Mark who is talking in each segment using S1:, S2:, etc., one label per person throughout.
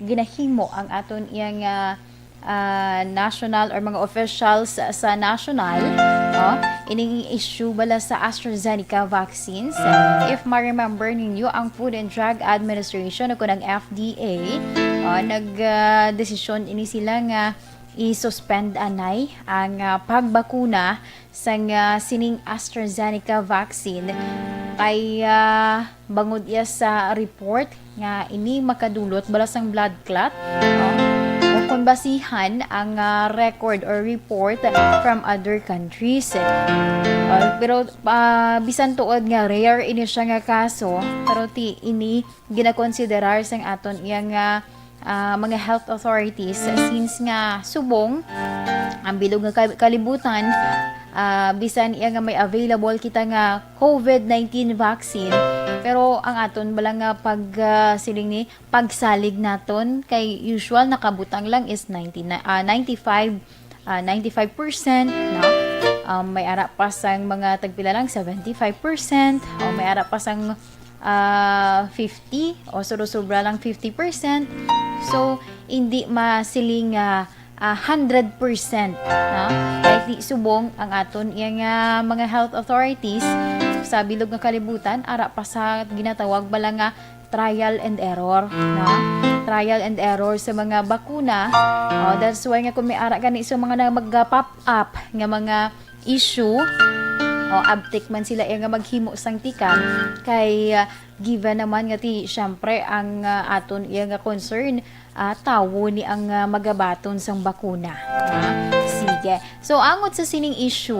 S1: ginahimo ang aton iyang national or mga officials sa national, ining issue bala sa AstraZeneca vaccines. If ma-remember ninyo, ang Food and Drug Administration o ng FDA, nag-desisyon ini sila nga i-suspend anay ang pagbakuna sa sining AstraZeneca vaccine kay bangod iya sa report nga ini makadulot bala sang blood clot, kung basihan ang record or report from other countries. Pero bisan tuod nga rare ini siya nga kaso, pero ini ginakonsiderar sang aton iyang mga health authorities since nga subong ang bilog nga kalibutan, bisan iya nga may available kita nga COVID-19 vaccine, pero ang aton bala nga siling ni pagsalig naton kay usual nakabutang lang is 95%, no? May ara pa sang mga tagpila lang 75%, o may ara pa sang 50 o sobra lang 50%. So hindi masiling 100%, no? Kahit di subong ang aton iyang mga health authorities sa bilog nga kalibutan, ara pa sa ginatawag bala nga trial and error, no? Trial and error sa mga bakuna. That's why nga kung may ara gani sa mga mag-pop up nga mga issue, abtik man sila nga maghimo sang tika kay given naman nga ti syempre ang aton iya nga concern, tawo ni ang magabaton sang bakuna. Sige. So angot sa sining issue,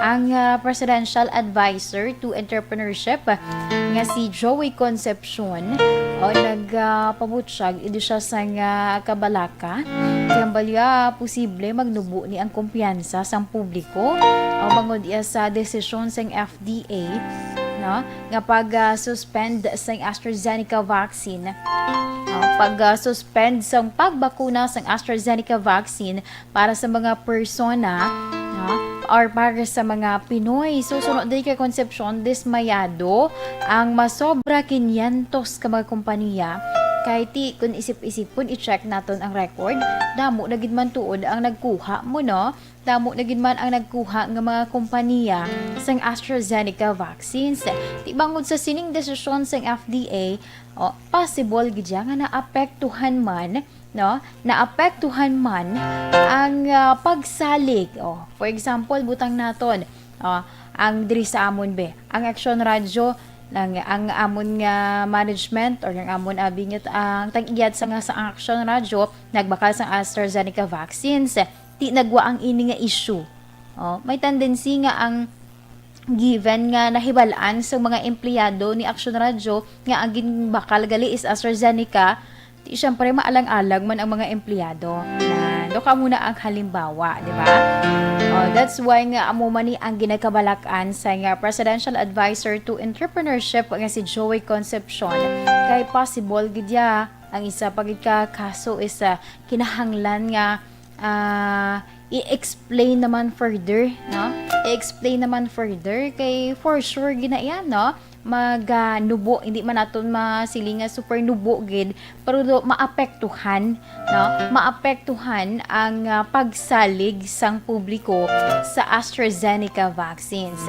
S1: ang presidential advisor to entrepreneurship nga si Joey Concepcion nagpabutyag idi siya sang kabalaka kaya balya posible magnubo ni ang kumpiyansa sang publiko bangod iya sa desisyon sang FDA, no, nga pag-suspend sang AstraZeneca vaccine, pag-suspend sang pagbakuna sang AstraZeneca vaccine para sa mga persona, or para sa mga Pinoy. So, sunod din kay Concepcion, dismayado ang masobra 500 ka mga kompanya. Kahit kung isip-isipon, i-check naton ang record, damo na gid man tuod ang nagkuha mo, no? Damo na gid man ang nagkuha ng mga kompanya sang AstraZeneca vaccines. Di bangod sa sining desisyon sang FDA, possible gid nga naapektuhan man, no? Naapektuhan man ang pagsalig. For example, butang naton, ang diri sa amon ang Action Radio ang amon nga management or ang amon abingit ang tag-iyat sa Action Radio nagbakal sa AstraZeneca vaccines, ti nagwa ang ini nga issue. May tendency nga ang given nga nahibalaan sa mga empleyado ni Action Radio nga ang ginbakal gali is AstraZeneca, di syempre maalang-alang man ang mga empleyado. Ka muna ang halimbawa, di ba? That's why nga amo man ni ang ginakabalakan sa nga presidential advisor to entrepreneurship nga si Joey Concepcion kay possible gid ang isa pagid ka kaso is kinahanglan nga i-explain naman further, no? I-explain naman further kay for sure ginaiyan, no? Nubo, hindi man naton masilinga super nubo gid, pero maapektuhan, no? Maapektuhan ang pagsalig sang publiko sa AstraZeneca vaccines.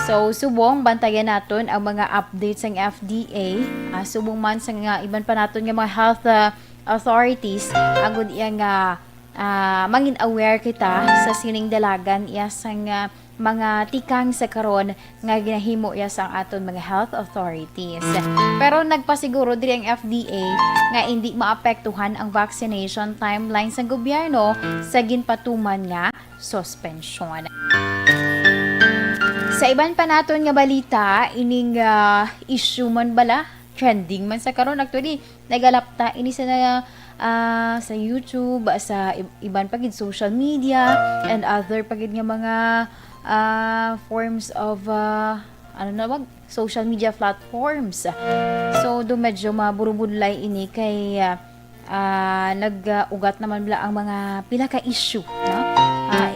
S1: So subong bantayan naton ang mga updates ng FDA, subong man sa iban pa naton nga mga health authorities agud iya nga mangin aware kita sa sining dalagan iya sang mga tikang sa karon nga ginahimo iya sang aton mga health authorities. Pero nagpasiguro diri ang FDA nga hindi maapektuhan ang vaccination timeline sa gobyerno sa ginpatuman nga suspension. Sa iban pa naton nga balita, ining issue man bala, trending man sa karon actually, nagalapta ini sa YouTube, sa iban pagid social media and other pagid nga mga forms of social media platforms. So do medyo maburubudlay ini kay nag-ugat naman bala ang mga pila ka issue, no?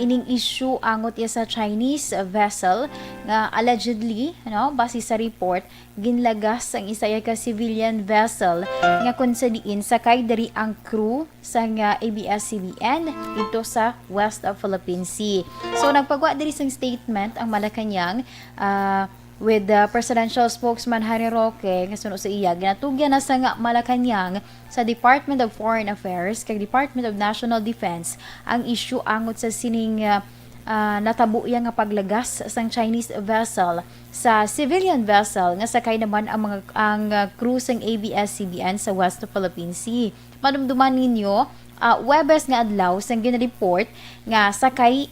S1: ining issue angot ya sa Chinese vessel nga allegedly base sa report ginlagas ang isaya ka civilian vessel nga kung sa diin sakay diri ang crew sa nga ABS-CBN dito sa West of Philippine Sea. So nagpagwa diri sang statement ang Malacañang with the presidential spokesman Harry Roque nga sunod sa iya ginatugyan na sa nga Malacañang sa Department of Foreign Affairs kag Department of National Defense ang issue angot sa sining natabo iya nga paglagas sang Chinese vessel sa civilian vessel nga sakay naman ang crew sang ABS-CBN sa West of Philippine Sea. Madumduman ninyo Webes nga adlaw sang ginreport nga sakay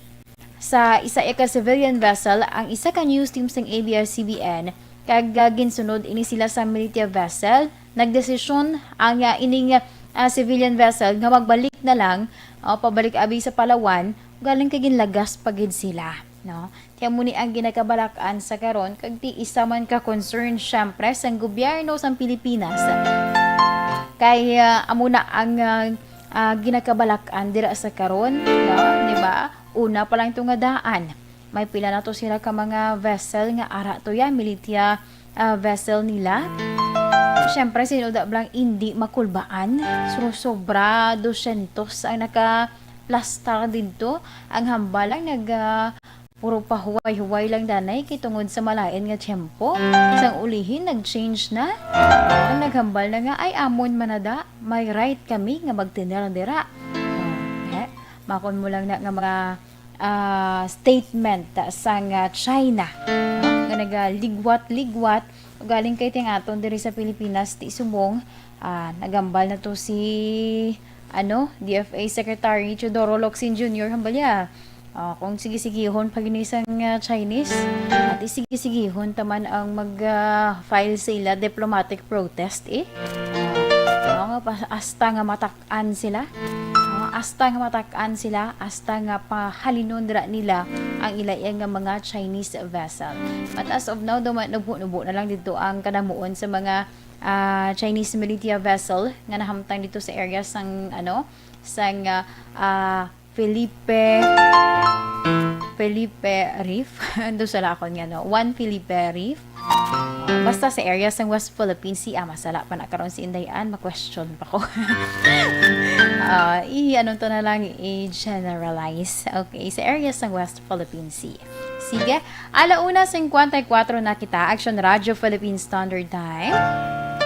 S1: sa isa ka civilian vessel ang isa ka news team sang ABS-CBN kag ginsunod ini sila sa military vessel nagdesisyon ang ining civilian vessel nga magbalik na lang pabalik abi sa Palawan galing kay ginlagas pagid sila tiya muni ang ginakabalakan sa karon kag ti isa man ka concern syempre sang gobyerno sang Pilipinas kay amuna ang ginakabalakan dira sa karon di ba. Una pa lang itong daan. May pila na to sila ka mga vessel nga ara to ya, militia vessel nila. Siyempre, sinuda blang hindi makulbaan. So, sobra 200 ang naka-plastar dito. Ang hambalang puro pa huway-huway lang danay kitungod sa malain nga tiyempo. Sang ulihin, nag-change na. Naghambal na nga, ay amon manada, may right kami nga magtinira-dira. Makon mo lang na nga mga statement sang China nga nagaligwat-ligwat galing kay tingaton diri sa Pilipinas ti subong nagambal na to si DFA Secretary Teodoro Locsin Jr. hambalya kung sige-sigihon pag inisang Chinese at sige-sigihon taman ang mag-file sila diplomatic protest hasta nga matakan sila hasta nga pahalinondra nila ang ilayang nga mga Chinese vessel. But as of now, nubo na lang dito ang kanamuon sa mga Chinese military vessel nga nahamtang dito sa area sang Felipe Reef. Ando sa lakon nga Juan Felipe Reef. Basta sa area ng West Philippine Sea, masala pa na karon si Indayaan, ma-question pa ko. To na lang i-generalize. Okay, sa area ng West Philippine Sea. Sige, 1:54 na kita, Action Radio Philippine Standard Time.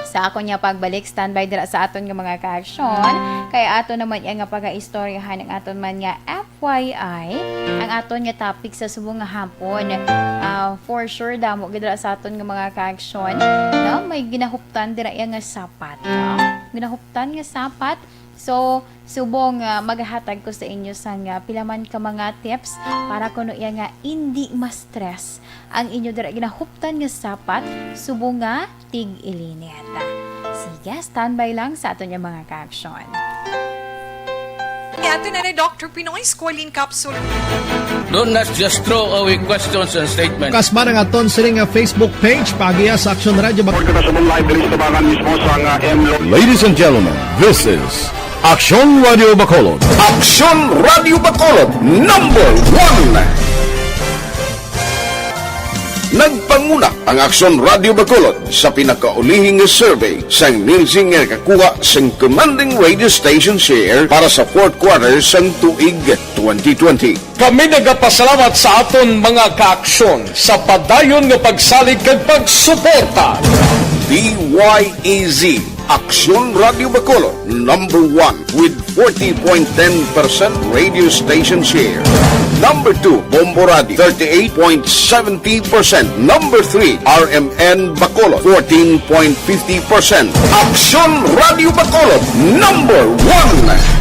S1: Sa ako niya pagbalik, standby dira sa aton nga mga ka-action. Kaya ato naman nga pag-istoryahan ang aton man nga FYI, ang aton nga topic sa subong nga hapon. For sure, damo dira sa aton nga mga ka-action. May ginahuptan dira nga sapat. Ginahuptan nga sapat. So, subong maghahatag ko sa inyo sang pilaman ka mga tips para kuno nga hindi ma-stress ang inyo dira ginahuptan nga sapat subong nga tig-ilinit. Sige, standby lang sa aton nga mga ka-action.
S2: Ato na ni Dr. Pinoy Squalene Capsule.
S3: Don't not just throw away questions and statements.
S4: Kasma ng aton siring nga Facebook page pagiya sa Action Radio.
S5: Ladies and gentlemen, this is Action Radio Bacolod. Action Radio Bacolod #1. Nagpanguna ang Action Radio Bacolod sa pinakaulihing survey sang Nielsen nga kakuha sang commanding radio station share para sa fourth quarter sang tuig 2020.
S6: Kami nagapasalamat sa aton mga kaaksyon sa padayon nga pagsalig kag pagsuporta.
S5: DYEZ Action Radio Bacolod #1 with 40.10% radio station share. #2 Bombo Radio 38.70%. #3 RMN Bacolod 14.50%. Action Radio Bacolod #1.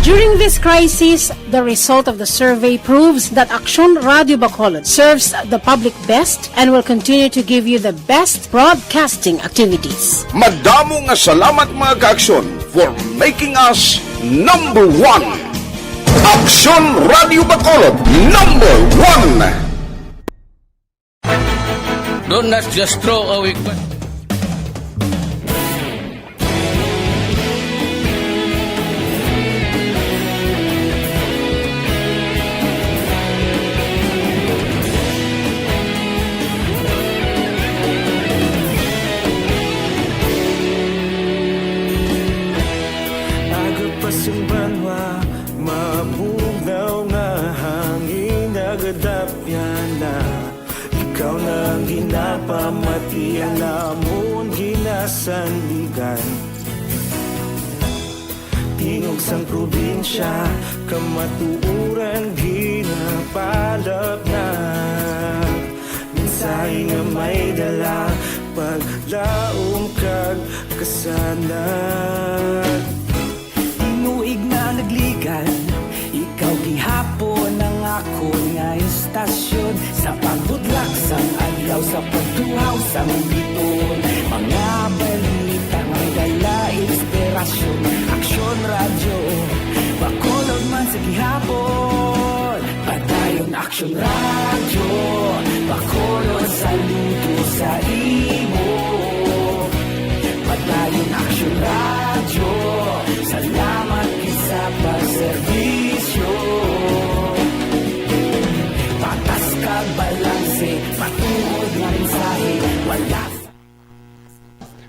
S7: During this crisis, the result of the survey proves that Action Radio Bacolod serves the public best and will continue to give you the best broadcasting activities.
S5: Madamo nga salamat mga kaaksyon for making us #1. Action Radio Bacolod #1.
S3: Don't not just throw away questions.
S8: Kapasang banwa, mabugaw nga hangin nagadapyan na. Ikaw na ang ginapamatian namon ginasandigan. Tingog sang probinsya, kamatuuran ginapalap na. Minsay nga may dala, paglaom kag kasanag. Inuig na nagligan, ikaw gihapon ang ako nga istasyon. Sa pagbudlak sang adlaw, sa pagtuhaw sang biton. Mga balita nga dala inspirasyon. Aksyon radyo, bakolod man sa gihapon. Padayon aksyon radyo, bakolod sa luto sa imo. Padayon aksyon radyo, salamat sa pagserbisyo. Patas ka balanse, patuod na mensahe, wala.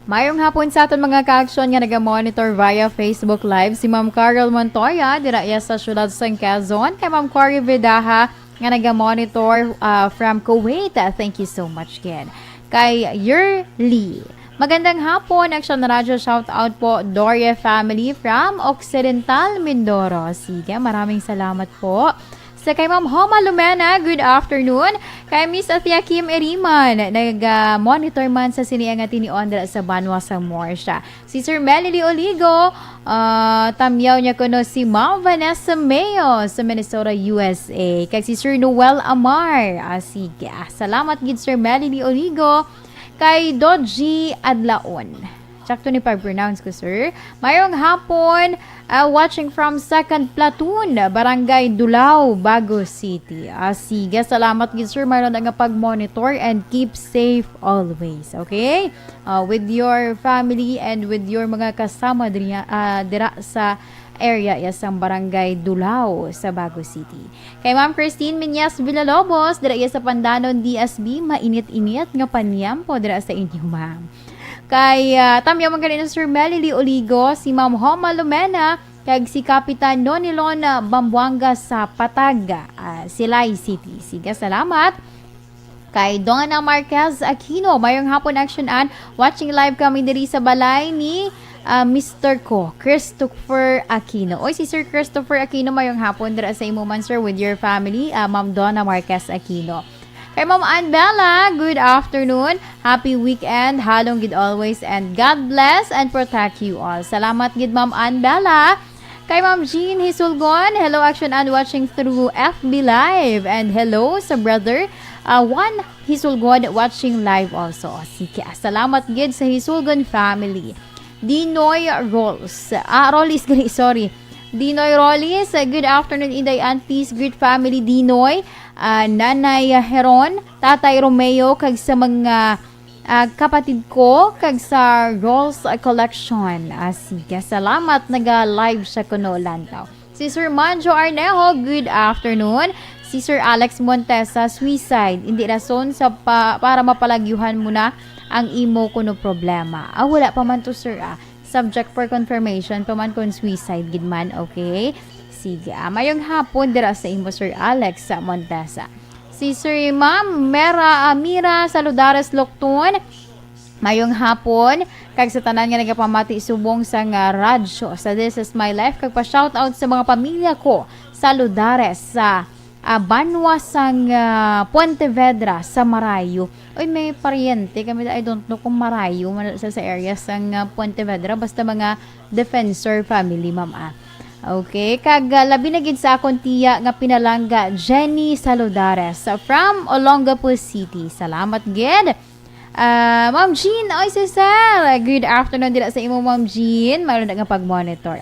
S1: Mayong hapon sa aton mga ka-aksyon nga naga-monitor via Facebook Live si Ma'am Carol Montoya dira iya sa syudad sa Quezon, kay Ma'am Cory Vidaha nga naga-monitor from Kuwait. Thank you so much again. Kay Yurli, magandang hapon, Action Radio, shout out po Doria family from Occidental Mindoro. Sige, maraming salamat po. Sa kay Ma'am Homa Lumena, good afternoon. Kay Miss Atia Kim Eriman, nag-monitor man sa siniang at tiniondra sa Banwa sa Morsha. Si Sir Melody Oligo, tamyaw niya kuno si Ma'am Vanessa Mayo sa Minnesota, USA. Kay si Sir Noel Amar, sige, salamat gid Sir Melody Oligo. Kay Dodgy Adlaon, sakto ni pag-pronounce ko, sir. Mayroong hapon, watching from 2nd Platoon, Barangay Dulao, Bago City. Sige, salamat gid sir. Mayroon nga pag-monitor and keep safe always. Okay? With your family and with your mga kasama dira sa area isang Barangay Dulao sa Bago City. Kay Ma'am Christine Minyas Villalobos, dira sa Pandanon DSB, mainit-init nga panyampo dira sa inyo, ma'am. Kay tamyaw man kanina Sir Melody Oligo, si Ma'am Homa Lumena, kag si Kapitan Nonilon Bambuanga sa Pataga, Silay City. Sige, salamat. Kay Donna Marquez Aquino, mayong hapon action an, watching live kami diri sa balay ni Mr. Ko, Christopher Aquino. Oy, si Sir Christopher Aquino, mayong hapon dira sa imo man sir with your family, Ma'am Donna Marquez Aquino. Kay Ma'am Annabella, good afternoon. Happy weekend. Halong gid always and God bless and protect you all. Salamat gid Ma'am Annabella. Kay Ma'am Jean Hisulgon, hello action and watching through FB Live. And hello sa brother Juan Hisulgon watching live also. Sige, salamat gid sa Hisulgon family. Dinoy Rolls. Rollis, sorry. Dinoy Rollis, good afternoon Inday Aunties, great family Dinoy. Nanay Heron, Tatay Romeo, kag sa mga kapatid ko, kag sa Rolls Collection. Sige, salamat, naga-live siya kuno lantaw. Si Sir Manjo Arnejo, good afternoon. Si Sir Alex Montesa, suicide, hindi rason sa para mapalagyuhan mo na ang imo kuno problema. Wala pa man to sir, subject for confirmation pa man kung suicide gid man, okay? Sige, mayong hapon dira sa imo Sir Alex sa Montesa. Si Sir Ma'am Mira Saludares Lokton, mayong hapon kag sa tanan nga nagapamati subong sa radyo sa This Is My Life, kag pa shout out sa mga pamilya ko sa Ludares sa Banwa sang Puente Vedra sa Marayo. Oy, may pariente kami, I don't know kung Marayo sa area sang Puente Vedra, basta mga defensor family, ma'am. Okay, kag labi na gid sa akong tiya nga pinalangga, Jenny Saludares from Olongapo City. Salamat gid. Ma'am Jean, oy Cesar, good afternoon dira sa imo Ma'am Jean. Mayroon na nga pag-monitor.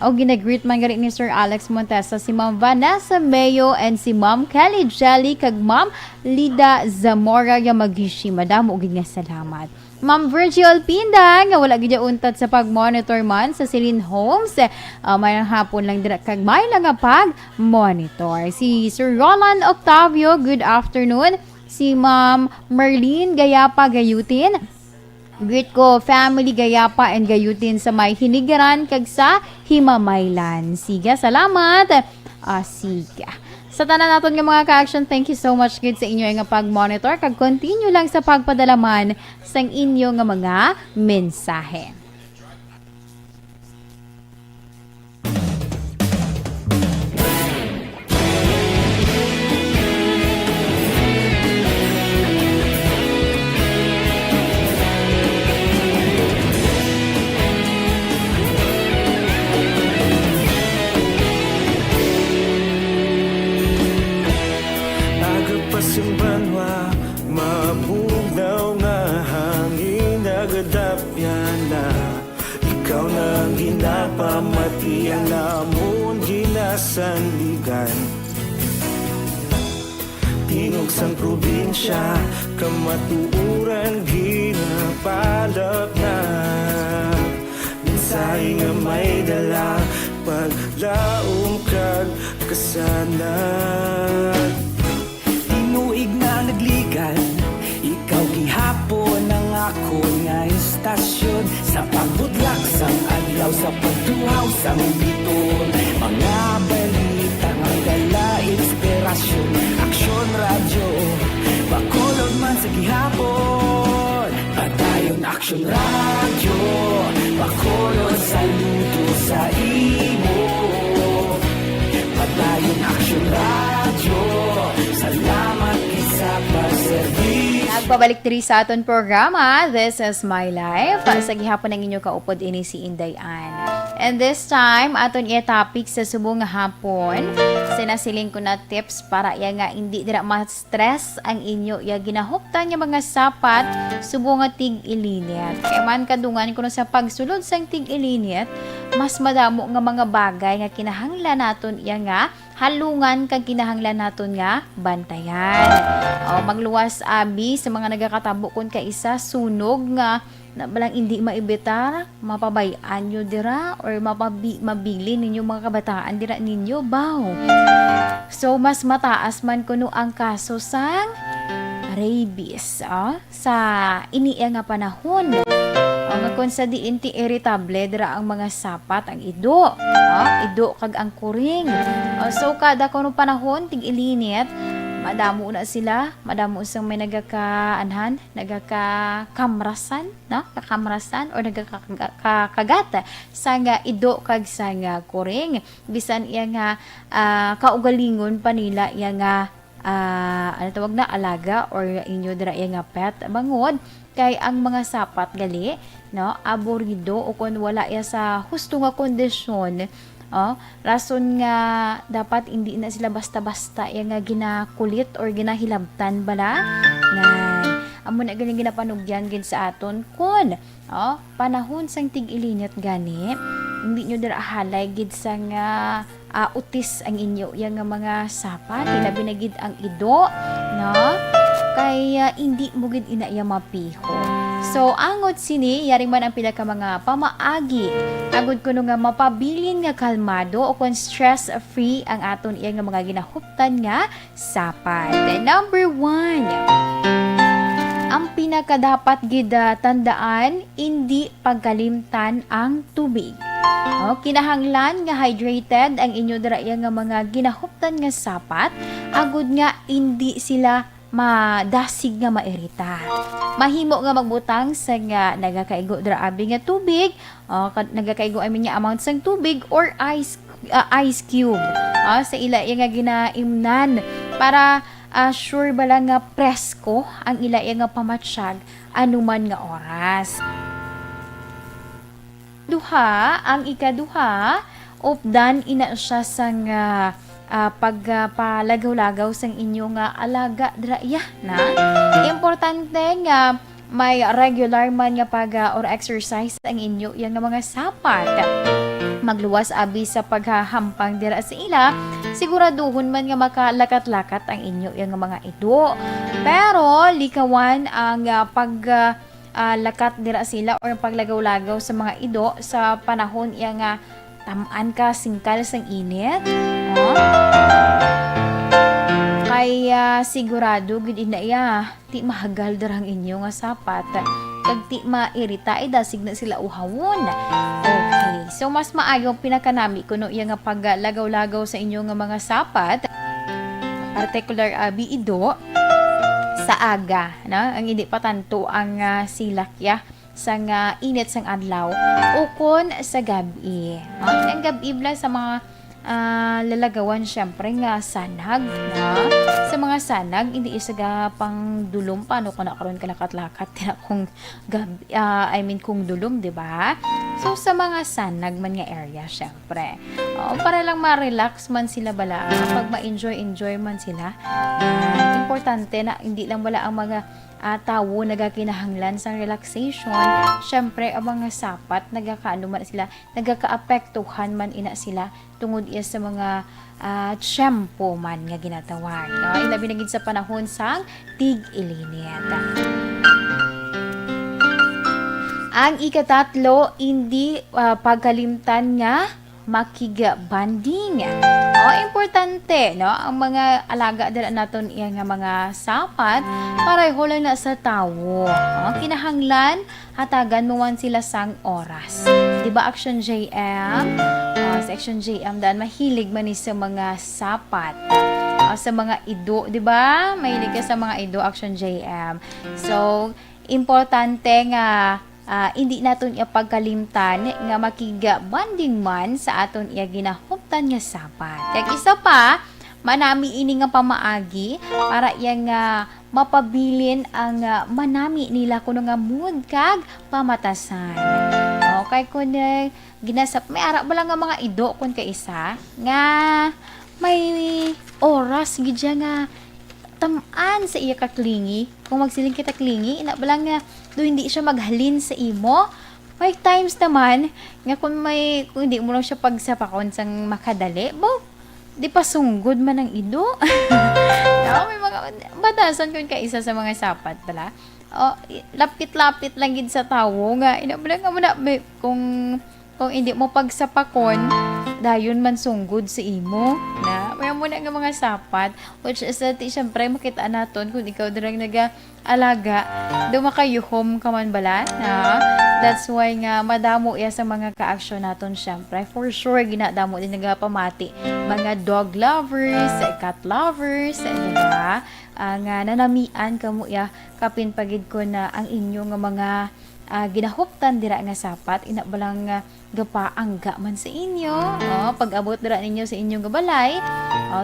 S1: Ginagreet man gani ni Sir Alex Montesa si Ma'am Vanessa Mayo and si Ma'am Kelly Jelly kag Ma'am Lida Zamora Yamagishi. Madam, ugid nga salamat. Ma'am Virgil Pinda, nga wala gid untat sa pag-monitor man sa Celine Homes. May hapon lang dira kag may lang nga pag-monitor. Si Sir Roland Octavio, good afternoon. Si Ma'am Merlin Gayapa Gayutin. Greet ko family gayapa and gayutin sa may hinigaran kag sa Himamaylan. Siga, salamat. Siga. Sa tanan naton nga mga ka-action, thank you so much gid sa inyo nga pag-monitor kag continue lang sa pagpadalaman sang inyo nga mga mensahe.
S8: Agapasumbanwa, mabugnaw nga hangin nagadapyan na. Ikaw na ginapamati ang namon ginasandigan. Tingog sang probinsya, kamatuuran ginapalap na. Minsay nga may dala, paglaom kag kasanan.
S9: Tinuig na nagligan, ikaw gihapon ang ako nga istasyon. Sa pagbutlak sang adlaw, sa pagduhaw sang biton, mga balita nga dala inspirasyon. Aksyon radyo, bakulog man sa gihapon. Padayon Aksyon radyo, bakulog saludo sa imo. Padayon Aksyon radyo, salamat sa pagservis.
S1: Nagbabalik diri sa aton programa, This is My Life. Sa gihapon ng inyo kaupod ini si Inday Ann. And this time, aton i-topic sa subong nga hapon. Sinasiling ko na tips para ya nga hindi dira ma-stress ang inyo ya ginahuptan nga mga sapat subong nga tig-ilinit. Kay man kadungan kuno sa pagsulod sang tig-ilinit, mas madamo nga mga bagay nga kinahanglan naton ya nga halungan kag kinahanglan naton nga bantayan. Magluwas abi sa mga nagakatabo kon ka isa sunog nga na balang hindi maibitar, mapabayaan nyo dira or mabili ninyo mga kabataan dira ninyo baw. So mas mataas man kuno ang kaso sang rabies sa iniya nga panahon. Nga kung sa diin ti irritable dira ang mga sapat ang ido. Ido kag ang kuring. So kada kuno panahon tig ilinit, madamo na sila, madamo sang may nagakakamrasan, no? Kakamrasan o nagakakagat sang ido kag sang kuring. Bisan iya nga kaugalingon pa nila iya nga ano tawag na alaga or inyo dira iya nga pet bangod kay ang mga sapat gali, no? Aburido o kun wala iya sa husto nga kondisyon. Rason nga dapat hindi na sila basta-basta yung nga ginakulit or ginahilabtan bala na amo na galing ginapanugyan gid sa aton kun panahon sang tig-ilinit gani hindi nyo dira halay gid sa nga utis ang inyo yung nga mga sapat ilabi na gid ang ido no kaya hindi mo gid ina iya mapiho. So, angot sini, yaring man ang pila ka mga pamaagi. Agod ko nga mapabilin nga kalmado o kung stress-free ang aton iya nga mga ginahuptan nga sapat. Number 1, ang pinakadapat gid tandaan, hindi pagkalimtan ang tubig. Kinahanglan nga hydrated ang inyo dira iya nga mga ginahuptan nga sapat. Agod nga hindi sila madasig nga mairita. Mahimo nga magbutang sa nga nagakaigo dra abi nga tubig, nagakaigo amin nga amount sang tubig or ice cube sa ila nga ginaimnan para sure bala nga presko ang ila nga pamatsyag anuman nga oras. Ang ikaduha, updan ina siya sang pagpalagaw-lagaw sang inyo nga alaga draya na. Importante nga may regular man nga or exercise ang inyo yang nga mga sapat. Magluwas abi sa paghahampang dira sa ila, siguraduhon man nga makalakat-lakat ang inyo yang mga ido. Pero likawan ang lakat dira sila or paglagaw-lagaw sa mga ido sa panahon yang tamaan ka singkal sang init. Kaya sigurado gid ina iya ti mahagal darang inyo nga sapat kag ti mairita dasig na sila uhawon. Okay, so mas maayo pinakanami kuno iya nga paglagaw-lagaw sa inyo nga mga sapat, particular biido sa aga, na ang hindi pa tanto ang silakya sang init sang adlaw ukon sa gabi. Ang gabi bla sa mga lalagawan syempre nga sanag na sa mga sanag hindi isaga pang dulom paano ko na karon kalakat-lakat na kung gabi, kung dulom, di ba? So sa mga sanag man nga area syempre para lang ma-relax man sila bala pag ma-enjoy man sila. Importante na hindi lang wala ang mga tawo nagakinahanglan sa relaxation. Syempre ang mga sapat nagakaano man sila, nagakaapektuhan man ina sila tungod iya sa mga tiyempo man nga ginatawag. Ilabi na gid sa panahon sang tig-ilinit. Ang ikatatlo, hindi pagkalimtan nga makiga-banding. Importante, no? Ang mga alaga dala naton iya nga mga sapat, pareho lang na sa tawo. Kinahanglan, hatagan mo man sila sang oras. Diba, Action JM? Sa Action JM, daan mahilig man sa mga sapat. Sa mga ido, diba? Mahilig ka sa mga ido, Action JM. So, importante nga, hindi naton iya pagkalimtan nga makiga banding man sa aton iya ginahuptan nga sapat. Kag isa pa, manami ini nga pamaagi para iya nga mapabilin ang manami nila kuno nga mood kag pamatasan. Okay, kun ginasap may ara bala nga mga ido kun kaisa nga may oras gid nga tamaan sa iya kaklingi. Kung magsiling kita klingi, ina bala nga do hindi siya maghalin sa imo. May times naman nga kung hindi mo lang siya pagsapakon sang makadali, di pa sunggod man ang ido. May mga batasan kun kaisa sa mga sapat pala. Lapit-lapit lang gid sa tawo nga ina bala nga muna kung hindi mo pagsapakon dayon man sunggod sa imo na may muna nga mga sapat which is syempre makita naton kung ikaw dirang nag-alaga dumakayuhom ka man bala na that's why nga madamo iya sa mga ka-action naton syempre for sure ginadamo din nagapamati mga dog lovers, cat lovers, diba? Nga nanamian kamo ya kapin pagid ko na ang inyo nga mga ginahuptan dira nga sapat ina balang gapaangga man sa inyo pag-abot dira ninyo sa inyong gabalay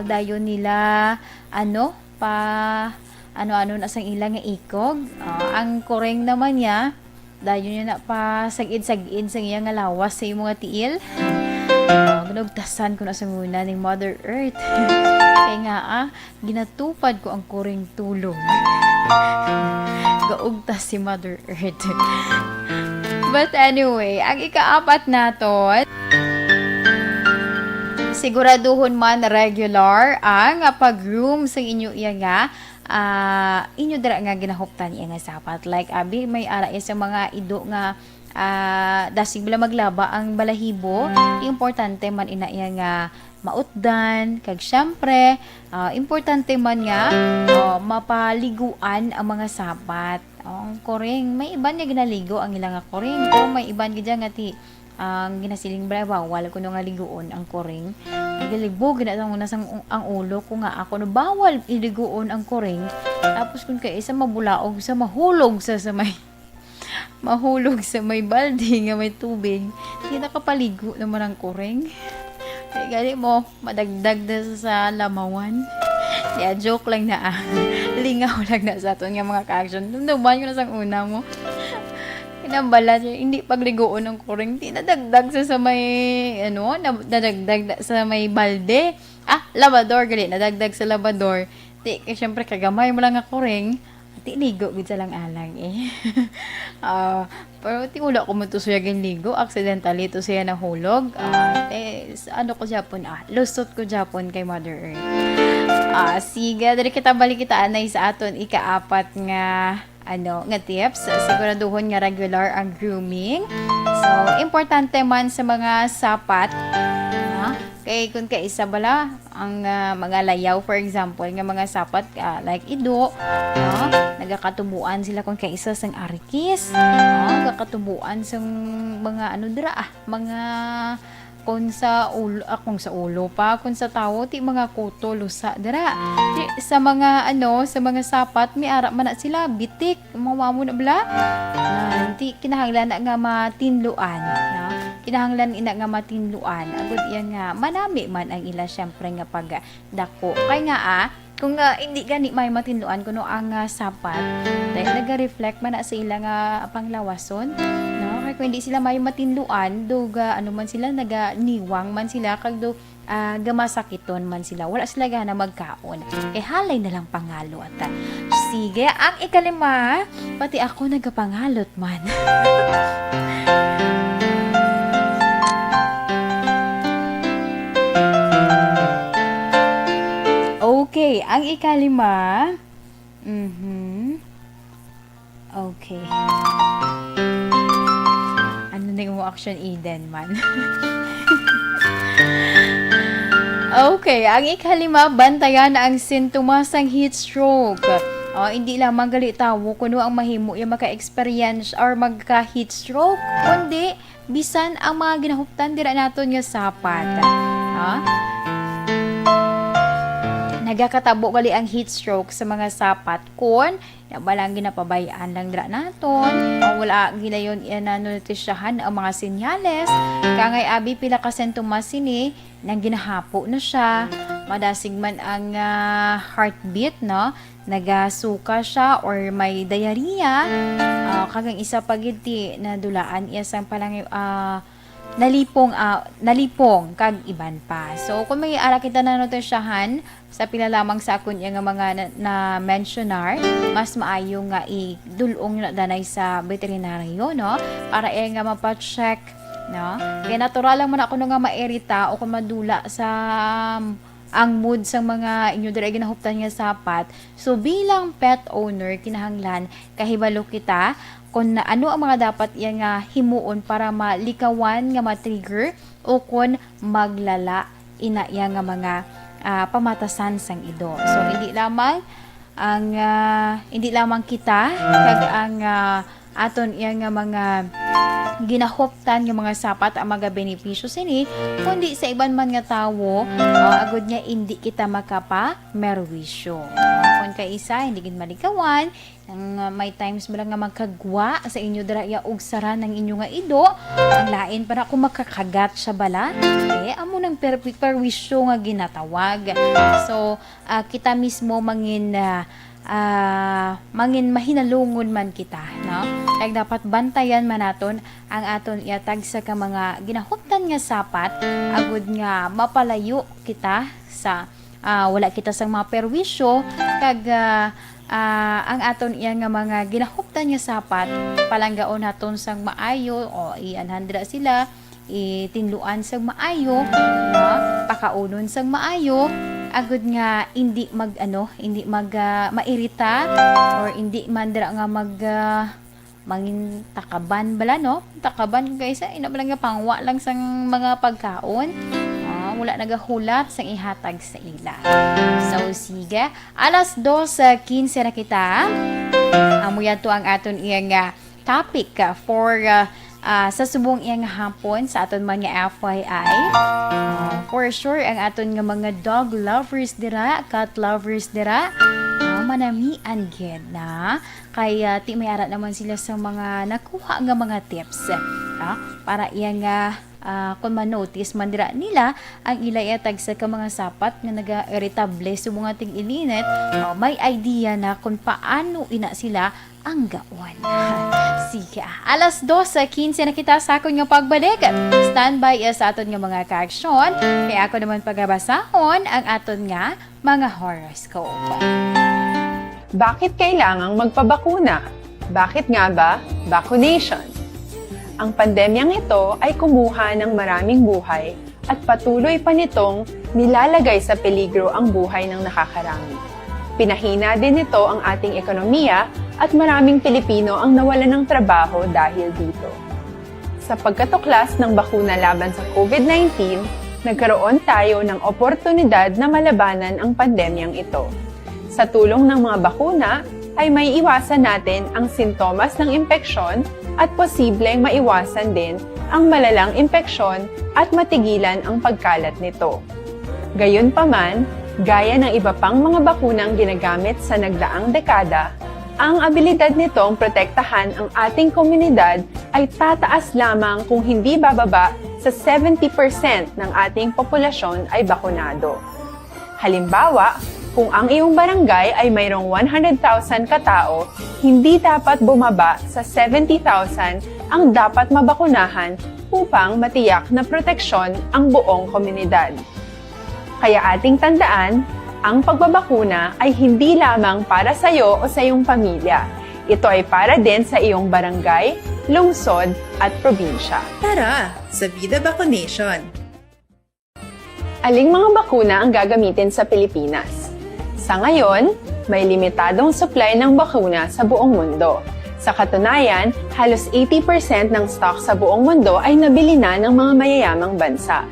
S1: dayon nila ano na sang ilang nga ikog ang koreng naman niya dayon niya na pa sagid-sagid sa iya nga lawas sa imong tiil ginugtasan ko na sa muna ning Mother Earth kay nga ginatupad ko ang koreng tulong gaugtas si Mother Earth. But anyway, ang ikaapat naton, siguraduhon man regular ang pag-groom sa inyo iya nga inyo dira nga ginahuptan iya nga sapat. Like abi may ara sa mga ido nga dasig bala maglaba ang balahibo, importante man ina iya nga mautdan kag syempre importante man nga mapaliguan ang mga sapat. Ang koreng may iban nga ginaligo ang ilang nga koreng pero may iban gid nga ti ang ginasiling bawal kuno nga liguon ang koreng. Nagalibog na ang ulo ko nga ako no bawal iliguon ang koreng. Tapos kun kay isa mabulaog sa mahulog sa may balde nga may tubig. Di nakapaligo naman ang koreng. Gali mo, madagdag na sa lamawan. Yeah, joke lang na lingaw lang na sa aton nga mga ka-action. Dumduman ko na sa una mo. Kinambala siya, hindi pagligoon ng kuring. Di nadagdag sa may, nadagdag sa may balde. Labador, gali, nadagdag sa labador. Di, syempre, kagamay mo lang nga kuring. Di ligo gud sa lang alang pero ti ulo ko mo to siya ligo accidentally to siya nahulog ko Japon lusot ko Japon kay Mother Earth sige diri kita balikitaan na sa aton ikaapat nga nga tips siguraduhon nga regular ang grooming so importante man sa mga sapat Kay kung kaisa bala ang mga layaw for example nga mga sapat like ido, no? Nagakatubuan sila kung kaisa sang arikis, no? Nagakatubuan sang mga ano dira mga kung sa ulo pa kung sa tawo ti mga kuto lusa dira. Di, sa mga sa mga sapat mi ara man na sila bitik mawamo na bala. Ti kinahanglan na nga matinluan, no? Kinahanglan ina nga matinluan agud iya nga manami man ang ila syempre nga pag dako kay nga kung hindi gani may matinluan kuno ang sapat dahil naga-reflect man na sa ila nga panglawason, no? Kay kung hindi sila may matinluan duga ano man sila naga-niwang man sila kag do gamasakiton man sila wala sila gana magkaon kay halay na lang pangalo at sige ang ikalima pati ako nagapangalot man. Okay, ang ikalima. Okay. Ano na yung action Eden man? Okay, ang ikalima, bantayan ang sintomas ng heat stroke. Hindi lamang gali tawo kuno ang mahimo yung maka-experience or magka-heat stroke, kundi bisan ang mga ginahuptan dira naton nga sapat. Nagakatabo gali ang heat stroke sa mga sapat kun balang ginapabayaan lang dira naton o wala gidayon inanotisyahan ang mga senyales kangay abi pila ka sintomas sini nang ginahapo na siya madasig man ang heartbeat, no? Nagasuka siya or may diarrhea, kagang isa pagiti na dulaan iya sang palang nalipong kag iban pa. So kung may ara kita na notisyahan sa pila lamang sa akon nga mga na mentionar, mas maayo nga idulong na danay sa veterinaryo, no? Para nga mapa-check, no? Kaya natural lang man ako nga mairita o kung madula sa ang mood sa mga inyo dira ginahuptan nga sapat. So bilang pet owner kinahanglan kahibalo kita kung ano ang mga dapat iya nga himuon para malikawan nga ma-trigger o kung maglala ina iya nga mga pamatasan sang ido. So hindi lamang kita kag ang aton iya nga mga ginahoptan nga mga sapat ang mga benepisyo sini kundi sa iban man nga tawo agud nga hindi kita makapa merwisyo. Kung kaisa hindi gid malikawan may times mo lang nga magkagwa sa inyo dira ya og sara ng inyo nga ido ang lain para kung makakagat sa bala amo nang perwisyo nga ginatawag. So kita mismo mangin mahinalungon man kita, no? Kaya dapat bantayan man naton ang aton iatag sa ka mga ginahuptan nga sapat agud nga mapalayo kita sa wala kita sang mga perwisyo kag ang aton iya nga mga ginahuptan nga sapat palanggaon naton sang maayo o ianhandra sila itinluan sang maayo, no? Pakaunon sang maayo agud nga hindi mairita or hindi man dira nga mangin takaban bala, no? Takaban guys ina bala nga pangwa lang sang mga pagkaon. Wala nagahulat sang ihatag sa ila. So sige, alas 2:15 na kita. Amuyan to ang aton iyang topic for sa subong iyang hapon sa aton mga FYI. For sure ang aton nga mga dog lovers dira, cat lovers dira, manamian gid na kaya ti may ara naman sila sa mga nakuha nga mga tips para iyang kung ma-notice man dira nila ang ilayatag sa ka mga sapat nga naga-irritable sa mga ting ilinit, may idea na kung paano ina sila ang gawan. Sige, alas 2:15 na kita sa akong nga pagbalik. Standby sa aton nga mga ka-aksyon. Kaya ako naman pagabasahon ang aton nga mga horoscope.
S10: Bakit kailangang magpabakuna? Bakit nga ba vaccination? Ang pandemyang ito ay kumuha ng maraming buhay at patuloy pa nitong nilalagay sa peligro ang buhay ng nakakarami. Pinahina din nito ang ating ekonomiya at maraming Pilipino ang nawalan ng trabaho dahil dito. Sa pagkatuklas ng bakuna laban sa COVID-19, nagkaroon tayo ng oportunidad na malabanan ang pandemyang ito. Sa tulong ng mga bakuna, ay may iwasan natin ang sintomas ng impeksyon at posibleng maiwasan din ang malalang impeksyon at matigilan ang pagkalat nito. Gayunpaman, gaya ng iba pang mga bakunang ginagamit sa nagdaang dekada, ang abilidad nitong protektahan ang ating komunidad ay tataas lamang kung hindi bababa sa 70% ng ating populasyon ay bakunado. Halimbawa, kung ang iyong barangay ay mayroong 100,000 katao, hindi dapat bumaba sa 70,000 ang dapat mabakunahan upang matiyak na proteksyon ang buong komunidad. Kaya ating tandaan, ang pagbabakuna ay hindi lamang para sa iyo o sa iyong pamilya. Ito ay para din sa iyong barangay, lungsod at probinsya.
S11: Tara, sa Vida Vaccination!
S10: Aling mga bakuna ang gagamitin sa Pilipinas? Sa ngayon, may limitadong supply ng bakuna sa buong mundo. Sa katunayan, halos 80% ng stock sa buong mundo ay nabili na ng mga mayayamang bansa.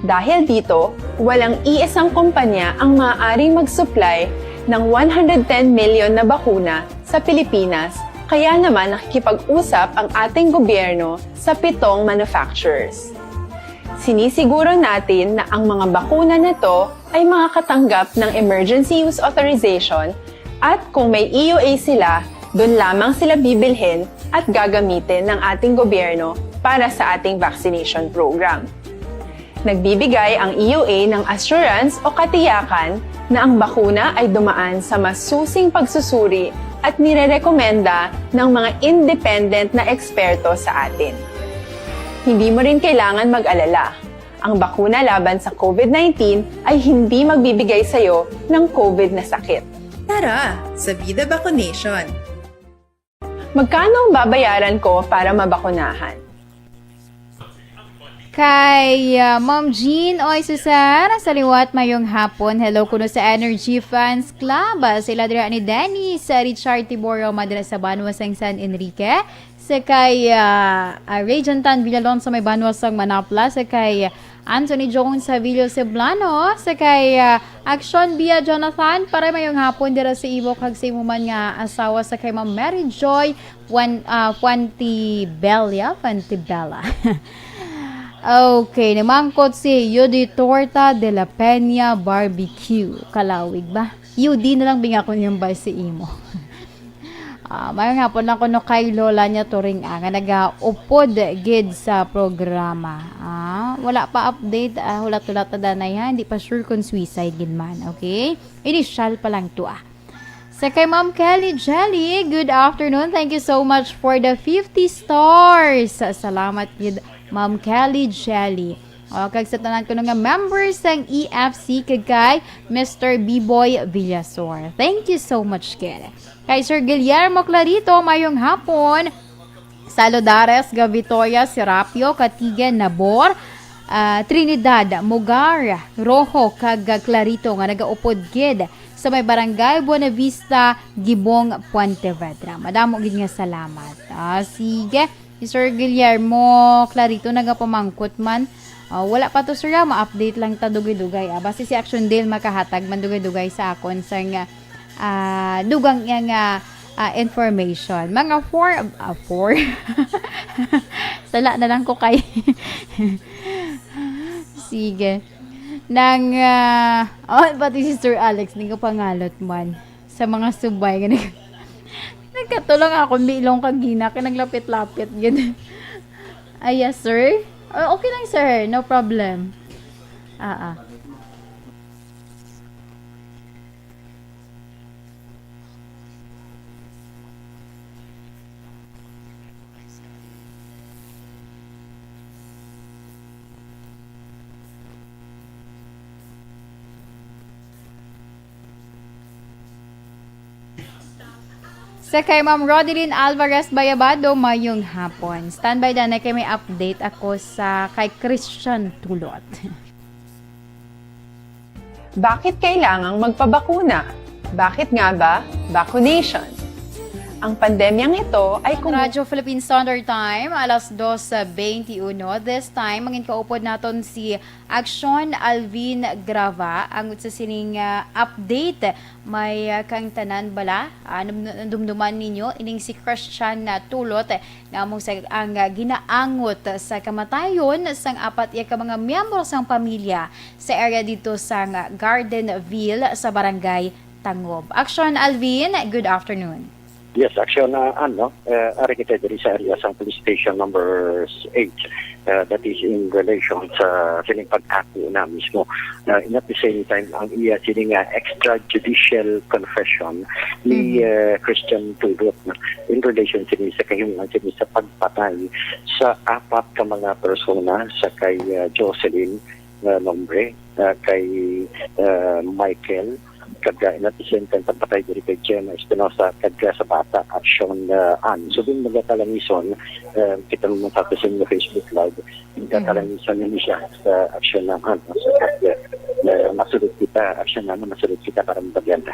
S10: Dahil dito, walang iisang kumpanya ang maaaring mag-supply ng 110 million na bakuna sa Pilipinas, kaya naman nakikipag-usap ang ating gobyerno sa 7 manufacturers. Sinisiguro natin na ang mga bakuna na to ay makakatanggap ng Emergency Use Authorization at kung may EUA sila, doon lamang sila bibilhin at gagamitin ng ating gobyerno para sa ating vaccination program. Nagbibigay ang EUA ng assurance o katiyakan na ang bakuna ay dumaan sa masusing pagsusuri at nirerekomenda ng mga independent na eksperto sa atin. Hindi mo rin kailangan mag-alala. Ang bakuna laban sa COVID-19 ay hindi magbibigay sa iyo ng COVID na sakit.
S11: Tara, sa Vida Vaccination!
S10: Magkano ang babayaran ko para mabakunahan?
S1: Kay Ma'am Jean Oy Susana sa liwat mayong hapon. Hello kuno sa Energy Fans Club. Sila dira ni Danny sa Richard Tiborio madala sa Banwasang San Enrique. Sa kay Region Tan Villalon sa may Banwasang Manapla. Sa kay Anthony Jones sa Villo Ceblano. Sa kay Action Bia Jonathan para mayong hapon dira sa Ibo kag sa imuman nga asawa sa kay Ma'am Mary Joy Fuantibella. Okay, namangkot si Yudi Torta de la Peña Barbecue. Kalawig ba? Yudi na lang binga ko yung ba si Imo. Mayroon nga po lang ko no kay Lola niya turing nga nag-upod gid sa programa. Wala pa update, hulat-hulat na danay ha. Hindi pa sure kung suicide gid man. Okay? Initial pa lang to Sa kay Ma'am Kelly Jelly, good afternoon. Thank you so much for the 50 stars. Salamat gid Ma'am Kelly Jelly. Kag sa tanan ko nga members ng EFC kay Mr. B-Boy Villasor. Thank you so much kid. Kay Sir Guillermo Clarito, mayong hapon. Saludares, Gavitoya, Serapio, Katigan, Nabor, Trinidad, Mugar, Rojo, kag Clarito nga nagaupod gid sa may barangay Buena Vista, Gibong, Puentevedra. Madamo gid nga salamat. Sige, Sir Guillermo Clarito nagapamangkot man. Wala pa to sir, ma-update lang ta dugay-dugay. Basta si Action Dale makahatag man dugay-dugay sa akon sa dugang nga information. Mga 4 Sala na lang ko kay sige. Nang pati si Sir Alex ning pangalot man sa mga subay nagkatulong ako milong kagina kay naglapit-lapit gid. Ay yes sir. Okay lang sir, no problem. Sa kay Ma'am Rodeline Alvarez Bayabado, mayong hapon. Standby na kay may update ako sa kay Christian Tulot.
S10: Bakit kailangang magpabakuna? Bakit nga ba? Vaccination. Ang pandemyang ito ay
S1: Radyo Philippine Standard Time, alas 2:21. This time, mangin kaupod naton si Action Alvin Grava. Ang sa sining update, may kang tanan bala, dumduman ninyo, ining si Christian na tulot, nga among sa ang ginaangot sa kamatayon sang apat ka mga miyembro sang pamilya sa area dito sa Gardenville sa Barangay Tangob. Action Alvin, good afternoon.
S12: Yes, action ari kita diri sa area sa police station number 8 that is in relation sa sining pag-ako na mismo. In at the same time, ang iya sining extrajudicial confession ni Christian Tudot in relation sining sa kahimuan sining sa pagpatay sa apat ka mga persona sa kay Jocelyn Nombre, kay Michael, kagka in at the same time pagpatay diri kay Gemma Espinosa kagka sa bata action an. So din nagkatalangison kita mo sa sa Facebook live nagkatalangison ni siya sa action ng an. So masulod kita action na masulod kita para mabagyan ta.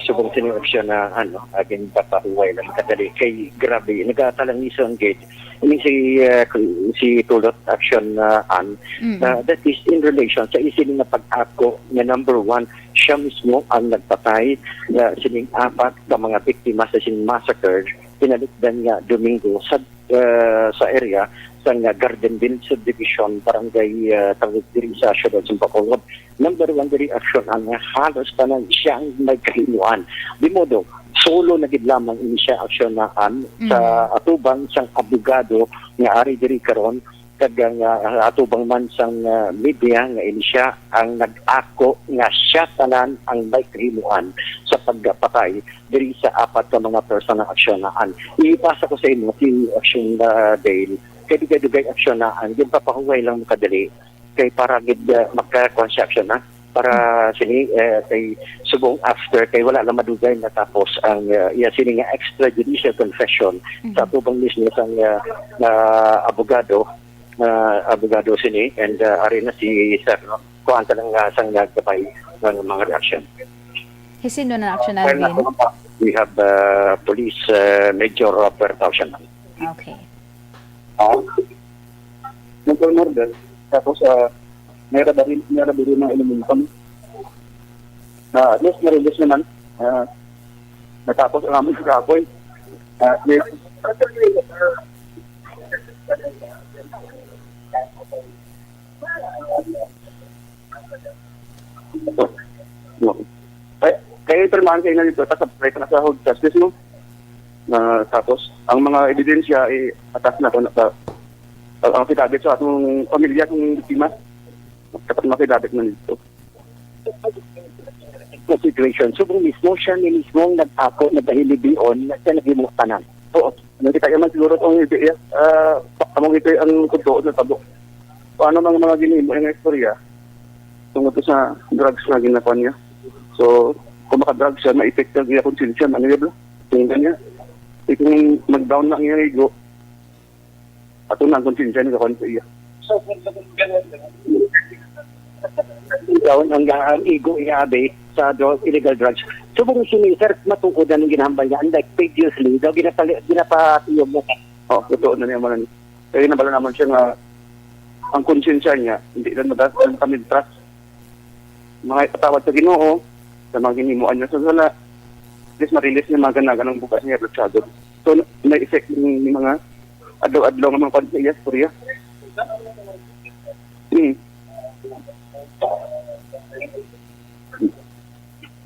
S12: Subong sinopsyon na aging papahuway lang kadali kay grabe nagkatalangison gate ini si Tulot action that is in relation sa isiling na pag-ako na number 1 siya mismo ang nagpatay sining apat ka mga biktima sa sining massacre pinalikdan nga Domingo sa area sa Gardenville Subdivision Barangay Tawid diri sa Siyudad sa Bacolod. Number 1 diri action ang halos tanan siyang may kahinuan. Di modo solo na gid lamang ini siya action na sa atubang sang abogado nga ari diri karon kag atubang man sang media nga ini siya ang nag-ako nga siya tanan ang may kahinuan sa pagpatay diri sa apat ka mga persona action na ipasa ko sa inyo si action Dale kay dugay action na yung papahuway lang kadali kay para gid magka-construction na para sini kay subong after kay wala lang madugay na tapos ang sini nga extrajudicial confession sa tubang mismo sang abogado sini and ari na si sir kuan lang sang nagkapay ng mga reaction.
S1: Sino na action Alvin?
S12: We have police Major Robert Tausian.
S1: Okay.
S12: Nag-murder tapos meron din ng elementum at least na-release naman natapos ang aming kapoy kaya permahan kayo na dito tapos na sa hold justice no tapos ang mga ebidensya ay atas na ang pitagit sa atong pamilya kung biktima dapat makidabit na dito. Situation. Subong mismo siya ni mismo nag-ako, nagahilibion, na siya naghimukanan. Oo. Nakita naman siguro itong among ito ang totoo na tabo. Paano mga ginimo yung istorya tungkol sa drugs na ginakuha niya. So, kung maka-drugs siya, ma-effect ang iya konsensya, mangyayabla. Tingnan niya. Kung mag-down na ang iya igo, ato na ang konsensya niya kakuha sa iya. Ang ego iabe sa illegal drugs. Subong sir matungkod na ng ginahambal niya and like previously daw ginapatiyog mo. Totoo na niya man. Kaya nabala naman siya nga ang konsensya niya hindi lang kami trust. Mga patawad sa Ginoo sa mga hinimuan niya sa sala. Please ma-release niya mga ganaganang bukas niya blotsado. So na-effect ni mga adlaw-adlaw ng mga konsensya Korea.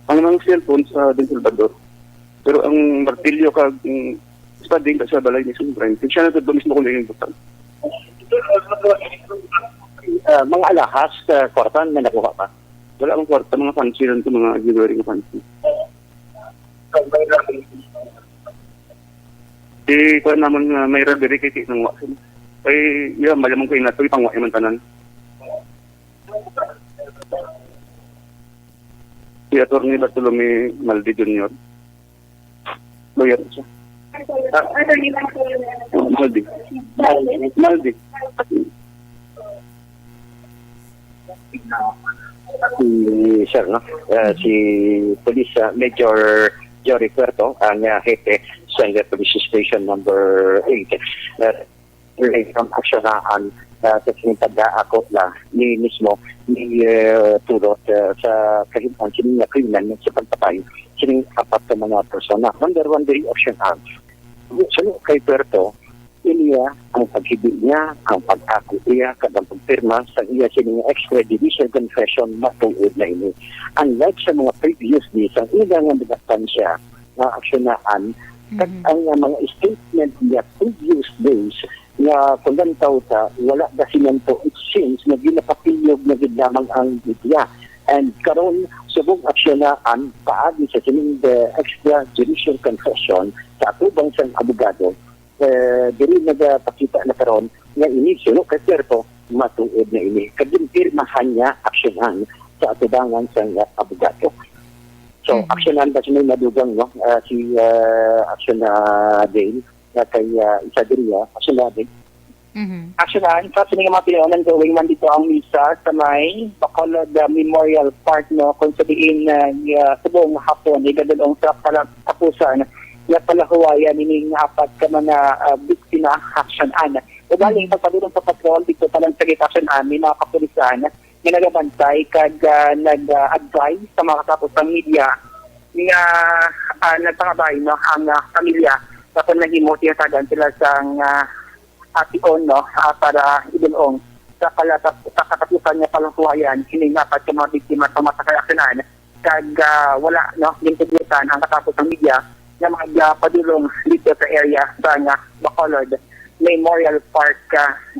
S12: Ang mga cellphone sa Din Salvador. Pero ang martilyo kag studying sa balay ni Sumbran. Siya na ito mismo kung yung butang. Mga alahas, kwartan, may nakuha pa. Wala akong kwarta, mga fancy lang ito, mga jewelry na fancy. Kung naman may rabiri kiti ng waksin. Ay, malamang ko inato, ipangwa yung tanan. Si Atty. Bartolome Maldi Jr. lawyer siya. Maldi. Si Sir, no? Si Police Major Jory Puerto, ang hepe sa Police Station number 8. Related from aksyonahan sa sinipagda ako na ni mismo ni tulot sa kahimuan sining krimen sa pagpatay sining apat ka mga persona. Number 1 day action act. Sunod kay Puerto, iniya ang paghibi niya, ang pag-ako niya, kadang pagpirma sa iya sining extrajudicial confession matuod na ini. Unlike sa mga previous days, ang ilang ang nagatan siya na aksyonahan, ang mga statement niya previous days nga kundantaw ta wala da sinanto it seems na ginapatiyog na gid lamang ang media and karon subong aksyonan paagi sa sining extrajudicial confession sa atubang sang abogado diri nagapakita na karon nga ini suno kay Puerto matuod na ini kadin pirmahan niya aksyonan sa atubangan sang abogado. So aksyonan ba siya madugang no si aksyon na Dale na kay Isadiria, aksyonan. Aksyonan, sa sining mga pinaunan gawing man dito ang misa sa may Bacolod Memorial Park no kung sabihin na subong hapon igadalong sa tapusan na palahuwayan nining apat ka mga biktima aksyonan. Ugaling pagpadulong sa patrol dito palang sa aksyonan may mga kapulisan na nagabantay kag nag-advise sa mga katapos ng media nga nagpangabay no ang pamilya tapos nag-emote tagan sila sang ation no para idulong sa katapusan niya palukuhayan hiningapat sa mga biktima sa masakay aksyonan kag wala no gintubutan ang katapos ng media na magpadulong dito sa area sa Bacolod Memorial Park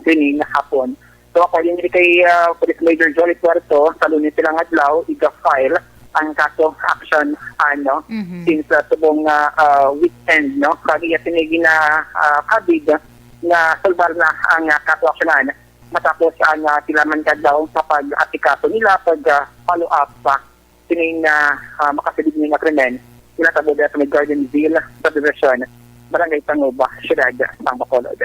S12: din na hapon. So according kay Police Major Jory Puerto, sa Lunes silang adlaw iga-file ang kaso action since subong weekend no kaya sinigi na kabig na solbar na ang kaso aksyonan matapos ang tilaman kadlaw sa pag-atikaso nila pag follow up pa sining makasilid ng krimen sila tabo sa may Gardenville subdivision Barangay Tanguba, Siyudad ng Bacolod.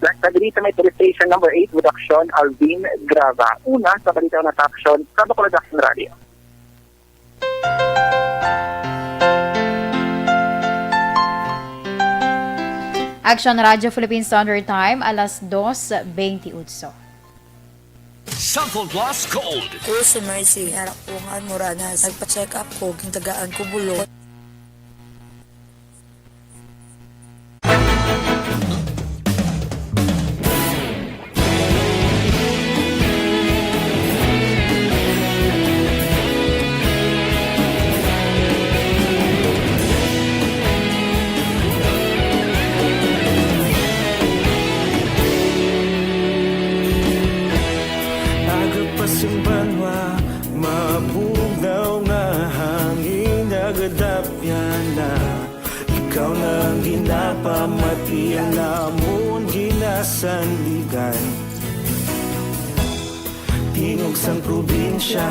S12: Sa dito may police station number 8 with action Alvin Grava. Una sa balita na action sa Bacolod Action Radio.
S1: Action Radio Philippine Standard Time, alas 2:28.
S6: Sample Plus Gold.
S13: Ko si Mercy, harap ko nga Moranas. Nagpa-check up ko, gintagaan ko bulot.
S8: Simbanwa, mabugaw na hangin nagadapyan na ikaw nang ginapamati alamon ginasanligan tingog sang probinsya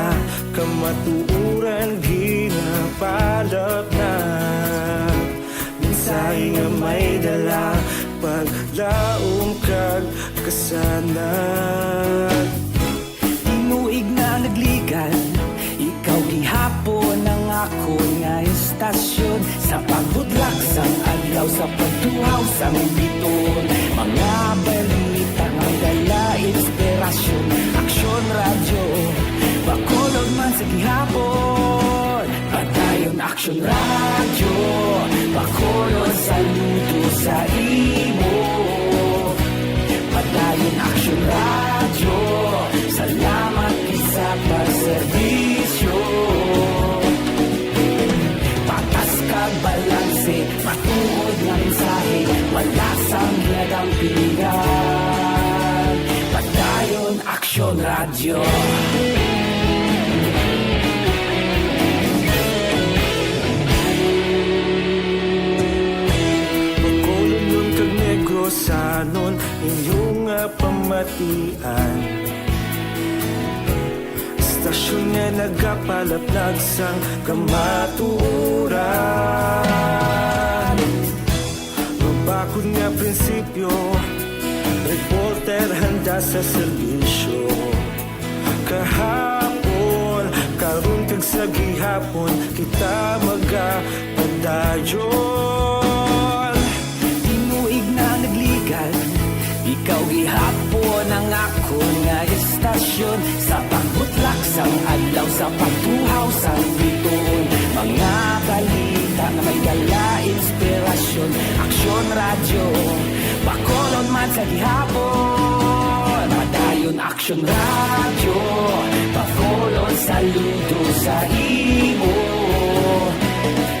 S8: kamatuuran ginapalap na minsay nga may dala paglaom kag kasanag
S9: Tinuig na nagligan, ikaw gihapon ang ako nga estasyon sa pagbudlak sang adlaw sa pagtuhaw sa biton mga balita nga dala inspirasyon aksyon radyo Bacolod man sa gihapon padayon aksyon radyo Bacolod saludo sa imo padayon aksyon radyo salamat sa pagserbisyo patas kag balanse matuod nga mensahe wala sang ginadang pilihan padayon aksyon radyo
S8: Bacolod nun kag Negrosanon inyong pamatian Stasyon nga nagapalaplag sang kamaturan prinsipyo, reporter handa sa serbisyo. Kahapon, karon kag sa gihapon, kita magapadayon.
S9: Tinuig na nagligan, ikaw gihapon ang ako nga istasyon. Sa pagbutlak sang adlaw, sa pagtuhaw sang bituon, mga balita na may dala inspirasyon. Aksyon radyo, Bacolod man sa gihapon. Padayon Aksyon radyo, Bacolod saludo sa imo.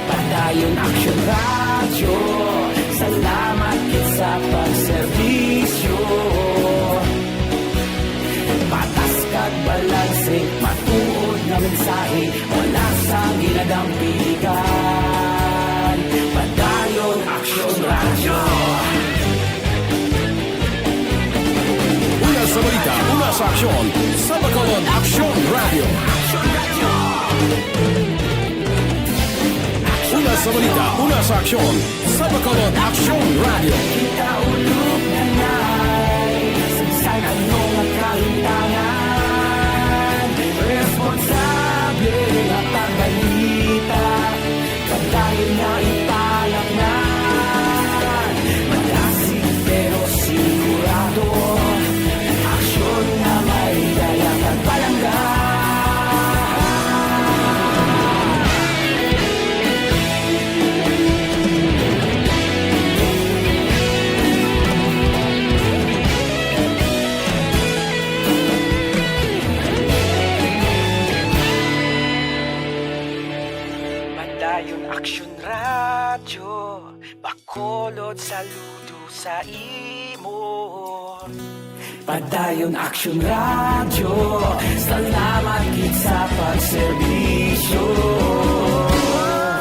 S9: Padayon Aksyon radyo, salamat kit sa pagserbisyo. Patas kag balanse, matuod na mensahe, wala sang ginadampigan. Padayon Aksyon radyo.
S6: Una sa balita, una sa aksyon, sa Bacolod Aksyon Radio. Una sa balita, una sa aksyon, sa Bacolod Aksyon Radio.
S9: Kita ulog na na'y sagsay anong nakahintangan. Responsable at ang balita, pagdayon na ipalaknan. Malasig pero sigurado, aksyon na may dalang at palanggan. Padayon Aksyon radyo, Bacolod saludo sa imo. Padayon Aksyon radyo, salamat kit sa pagserbisyo.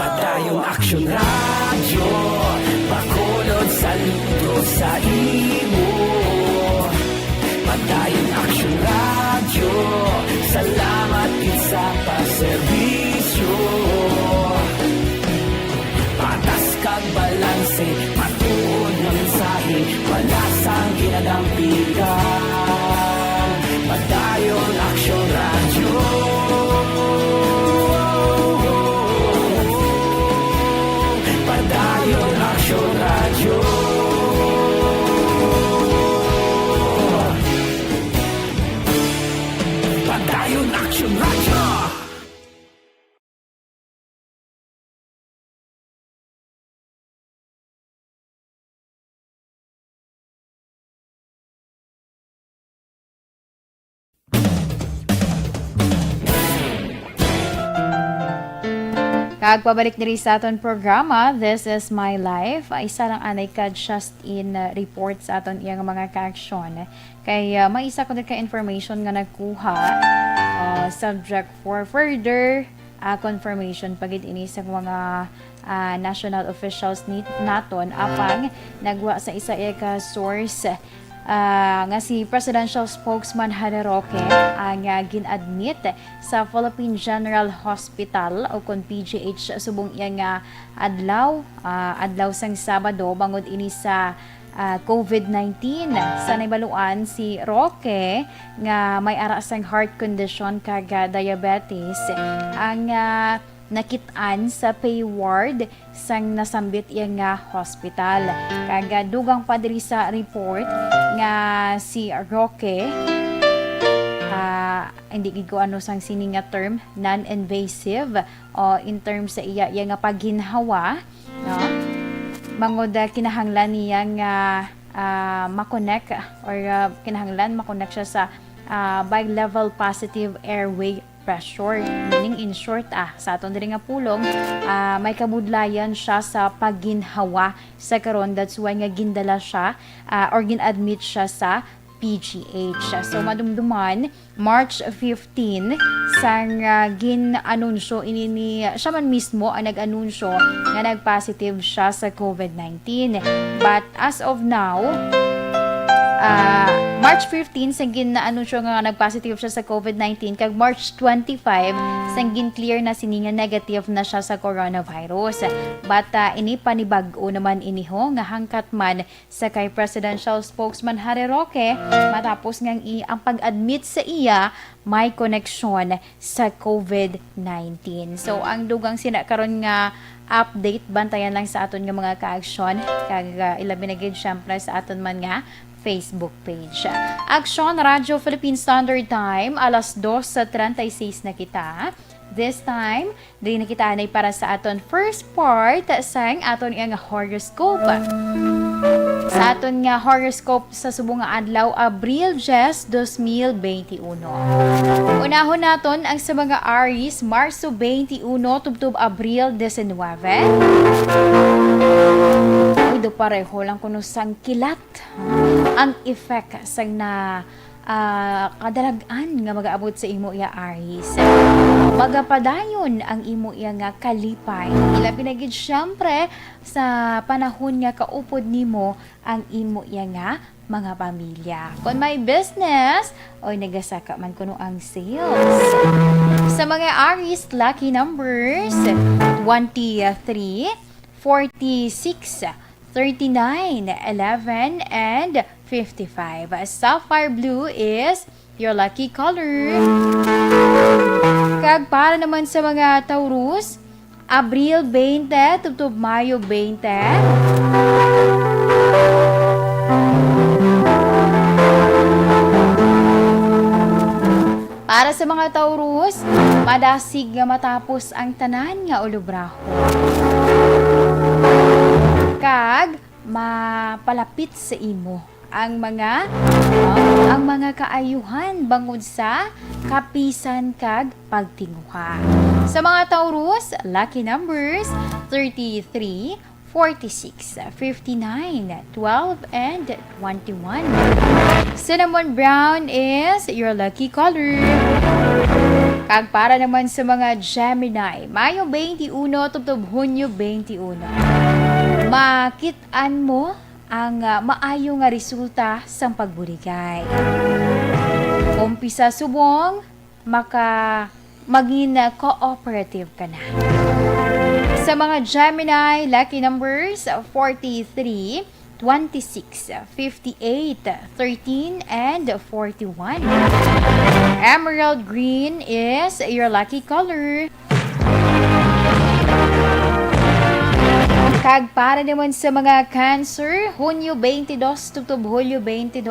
S9: Padayon Aksyon radyo, Bacolod saludo sa imo. Padayon Aksyon radyo, salamat kit sa pagserbisyo. Patas kag balanse, matuod na mensahe, wala sang ginadampigan. Padayon Aksyon radyo. Padayon Aksyon radyo. Padayon Aksyon radyo.
S1: Kagpabalik diri sa aton programa, This is My Life. Isa lang anay ka just in report sa aton iyang mga ka-aksyon. Kay may isa ko ka information nga nagkuha, subject for further confirmation pagid ini sa mga national officials naton apang nagwa sa isa ka source nga si presidential spokesman Harry Roque ang gin-admit sa Philippine General Hospital o kon PGH subong iya nga adlaw sang Sabado bangod ini sa COVID-19. Sa naibaluan si Roque nga may ara sang heart condition kag diabetes ang nakitaan sa pay ward sang nasambit iya nga hospital. Kag dugang pa diri sa report nga si Roque hindi gigo ano sang sini nga term non-invasive o in terms sa iya nga pagginhawa, no? Bangod kinahanglan niya nga makonect or kinahanglan makonect siya sa bi-level positive airway pressure. Meaning in short, sa aton diri nga pulong, may kabudlayan siya sa pagginhawa sa karon. That's why nga gindala siya or gin-admit siya sa PGH. So madumduman, March 15, sang gin-anunsyo, siya man mismo ang nag-anunsyo na nag-positive siya sa COVID-19. But as of now, March 15 sanggin na anunsyo nga nagpositive siya sa COVID-19 kag March 25 sanggin clear na sininga negative na siya sa coronavirus. Bata ini panibag-o naman iniho nga hangkat man sa kay presidential spokesman Harry Roque matapos nga ang pag-admit sa iya may koneksyon sa COVID-19. So ang dugang sinakaron nga update bantayan lang sa aton nga mga ka-aksyon kag ilabi na gid syempre sa aton man nga Facebook page. Aksyon Radio Philippine Standard Time alas 2:36 na kita. This time, din na kita anay para sa aton first part sang aton nga horoscope. Sa aton nga horoscope sa subong nga adlaw Abril 10, 2021. Unahon naton ang sa mga Aries Marso 21 tubtob Abril 19. Uy, do pareho lang kuno sang kilat. Ang effect sang na kadalagan nga mag-aabot sa imo iya Aries. Magapadayon ang imo iya nga kalipay. Ilabi na gid syempre sa panahon nga kaupod nimo ang imo iya nga mga pamilya. Kung may business, oy nagasaka man kuno ang sales. Sa mga Aries, lucky numbers 23, 46, 39, 11, and 55. Sapphire blue is your lucky color. Kag para naman sa mga Taurus, Abril 20, tubtob Mayo 20. Para sa mga Taurus, madasig nga matapos ang tanan nga ulubraho. Kag mapalapit sa imo ang mga kaayuhan bangod sa kapisan kag pagtinguha. Sa mga Taurus, lucky numbers 33, 46, 59, 12, and 21. Cinnamon brown is your lucky color. Kag para naman sa mga Gemini, Mayo 21 tubtob Hunyo 21. Makitaan mo ang maayo nga resulta sa pagburigay. Umpisa subong, maging cooperative ka na. Sa mga Gemini, lucky numbers 43, 26, 58, 13, and 41. Emerald green is your lucky color. Kag para naman sa mga Cancer, Hunyo 22 tubtob Hulyo 22.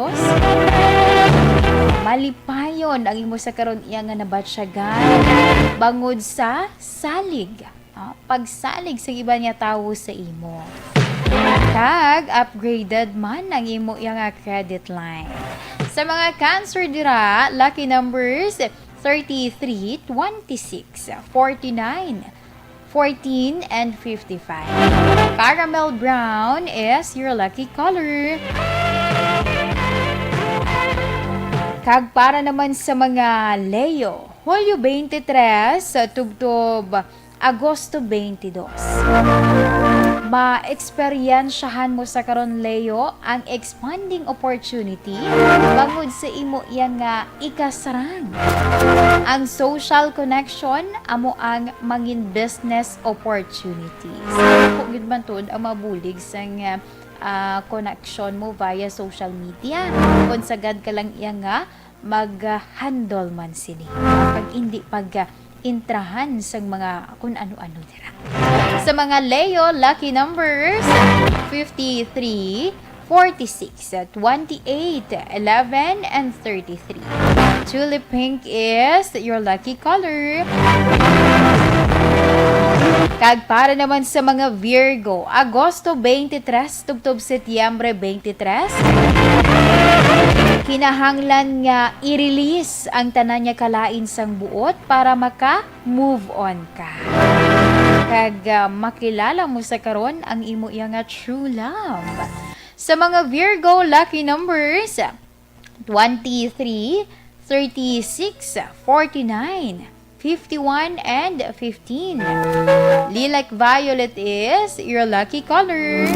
S1: Malipayon ang imo sa karon iya nga nabatsyagan bangod sa salig. Pagsalig sa iba niya tawo sa imo. Kag upgraded man ang imo iya nga credit line. Sa mga Cancer dira, lucky numbers 33, 26, 49, 14, and 55. Caramel brown is your lucky color. Kag para naman sa mga Leo, Hulyo 23 tubtob Agosto 22. Ma-eksperyensyahan mo sa karon Leo ang expanding opportunity bangod sa imo yang nga ikasarang. Ang social connection amo ang mangin business opportunities. Kung gid man tud ang mabulig sang connection mo via social media. Kung sagad ka lang iya nga mag-handle man sini. Pag hindi intrahan sa mga kung ano-ano dira. Sa mga Leo, lucky numbers 53, 46, 28, 11, and 33. Tulip pink is your lucky color. Kag para naman sa mga Virgo, Agosto 23 tubtob Setyembre 23. Kinahanglan nga i-release ang tanan niya kalain sang buot para maka-move on ka. Kag makilala mo sa karon ang imo iya nga true love. Sa mga Virgo, lucky numbers 23, 36, 49, 51, and 15. Lilac violet is your lucky color.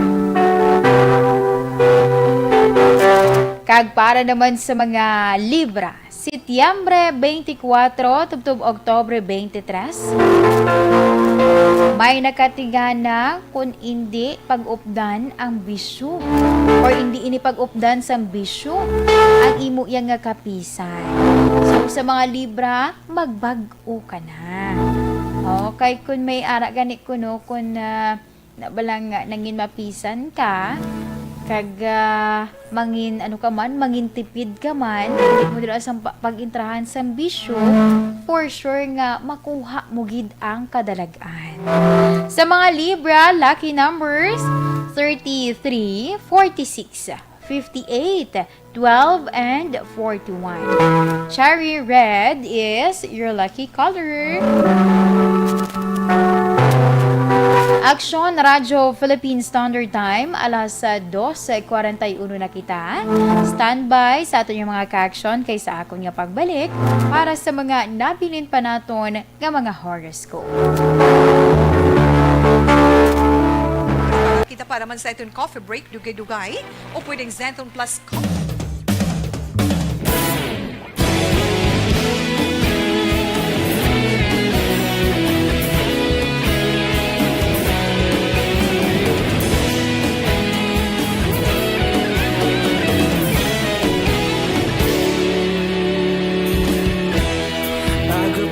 S1: Kag para naman sa mga Libra, Setyembre 24 tubtob Oktubre 23. May nakatigana kung hindi pag-updan ang bisyo or hindi ini pag-updan sa bisyo ang imo yang nga kapisan. So sa mga Libra, magbag-o ka na. Okay, kung may ara ganit kuno kung nabalang nangin mapisan ka, kag mangin ano ka man, mangin tipid ka man, hindi mo dira sa pag-intrahan sa bisyo, for sure nga makuha mo gid ang kadalagan. Sa mga Libra, lucky numbers 33, 46, 58, 12, and 41. Cherry red is your lucky color. Aksyon Radyo Philippine Standard Time, alas 2:41 na kita. Standby sa aton yung mga ka-aksyon kaysa akong nga pagbalik para sa mga nabilin pa naton nga mga horoscope.
S2: Kita para man sa itong coffee break, dugay-dugay, o pwedeng Zenton Plus Coffee.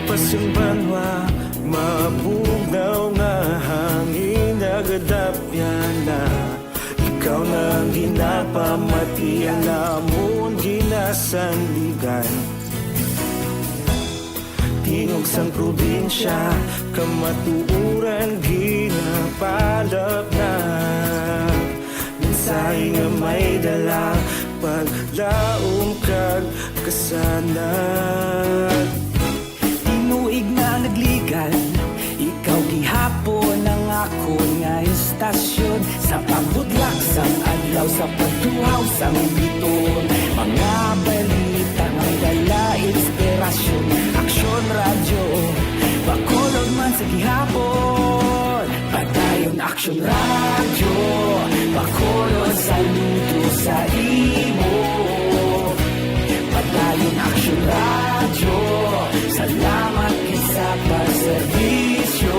S8: Pasang banwa, mabugaw nga hangin nagadapya na. Ikaw na ginapamati, alamon ginasandigan. Tingog sang probinsya, kamatuuran ginapalap na. Mensahe nga may dala, paglaom kag kasanat.
S9: Tinuig na nagligan, ikaw gihapon ang ako nga istasyon. Sa pagbudlak sang adlaw, sa pagtuhaw sang biton. Mga balita nga dala inspirasyon. Aksyon radyo, bakolod man sa gihapon. Padayon aksyon radyo, bakolod sa luto sa imo. Padayon aksyon radyo, salamat sa pagserbisyo.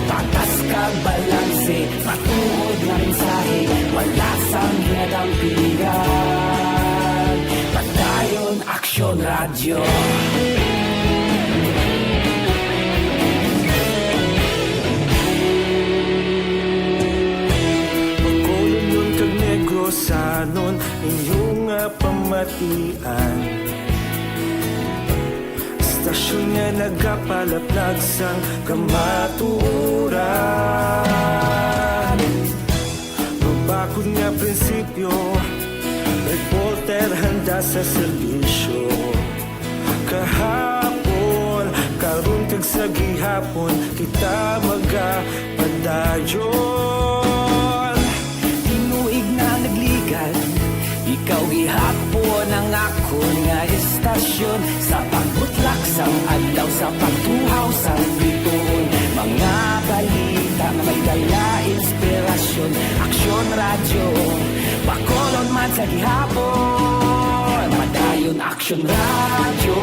S9: Patas kag balanse, patuod na mensahe, wala sang hinadampigan. Padayon aksyon radyo.
S8: Pagkolon yun kag negro sanon, inyong pamatian. Stasyon nga nagapalaplag sang kamaturan. Mabakod nga prinsipyo, reporter handa sa serbisyo. Kahapon, karon kag sa gihapon, kita magapadayon.
S9: Tinuig na nagligan, ikaw gihapon ang ako nga istasyon. Sa pagbutlak sang adlaw, sa pagtuhaw sang biton. Mga balita na may dala inspirasyon. Aksyon radyo, bakolon man sa gihapon. Madayon aksyon radyo,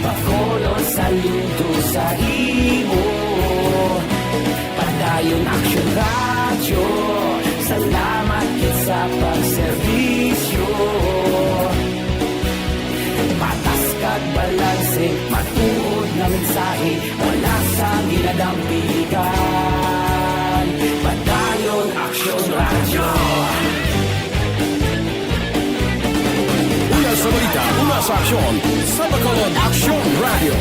S9: bakolon sa luto sa imo. Padayon aksyon radyo, salamat sa pagserbisyo. Patas kag balanse, matuod na mensahe, wala sang ginadampigan. Padayon aksyon radyo.
S6: Una sa balita, una sa aksyon, sa Bacolod Aksyon Radio.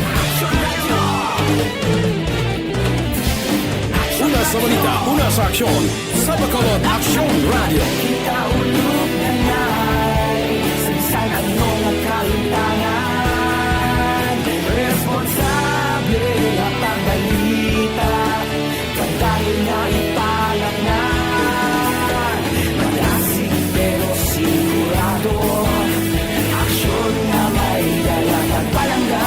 S6: Una sa balita, una sa aksyon, sa Bacolod Aksyon Radio.
S9: Kita ulog na na'y sinsan anong ang kalintangan. Responsable at ang balita, pagkain na ipalak na. Malasig pero sigurado, aksyon na may dalang at palanggan.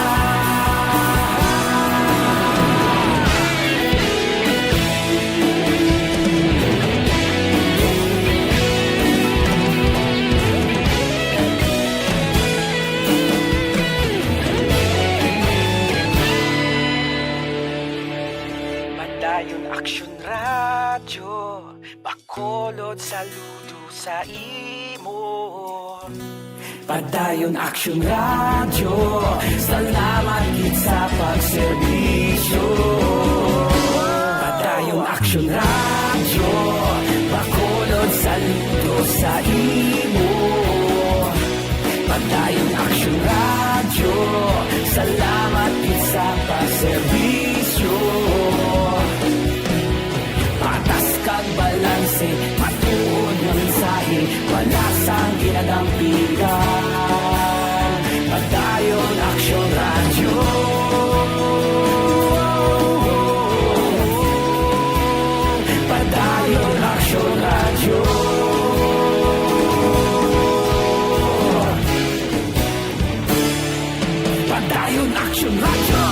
S9: Bacolod, saludo sa imo. Padayon Action Radio, salamat gid sa pagserbisyo. Padayon Action Radio, Bacolod, saludo sa imo. Padayon Action Radio, salamat gid sa pagserbisyo. Patas kag balanse, matuod nga mensahe, wala sang ginadampigan. Padayon Action Radio. Padayon Action Radio. Padayon Action Radio.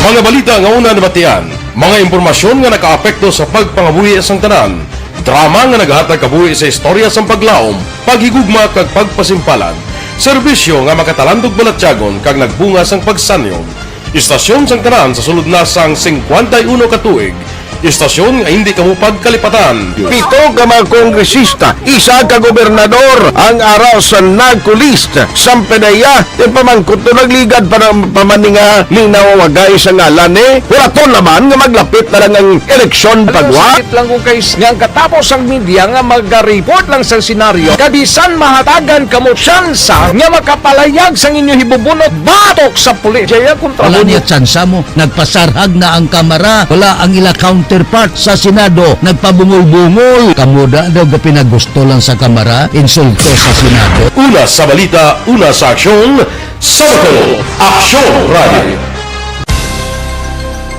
S6: Mga balita nga una nabatian, mga impormasyon nga nakaapekto sa pagpangabuhi sang tanan, drama nga nagahatag kabuhi sa istorya sang paglaom, paghigugma kag pagpasimpalan, serbisyo nga makatalandog balatyagon kag nagbunga sang pagsanyon, istasyon sang tanan sa sulod na sang 51 ka tuig, istasyon nga hindi kamupag kalipatan.
S5: 7 ka mga kongresista, 1 ka gobernador ang araw sa nagkulist sa pedaya e pamangkot to nagligad para pamaninga linaw wagay sa ngalan wala to naman nga maglapit na lang ang eleksyon pagwa.
S6: Sakit lang kung kays nga katapos ang media nga mag-report lang sa senaryo kabisan mahatagan kamo tsansa nga makapalayag sang inyo hibubunot batok sa pulis. Kaya kontra
S14: wala niya tsansa mo, nagpasarhag na ang kamara, wala ang ila counterpart sa Senado, nagpabungol-bungol. Kamuda daw pinagusto lang sa kamara, insulto sa Senado.
S6: Una sa balita, una sa aksyon, sa Bacolod, Aksyon Radio.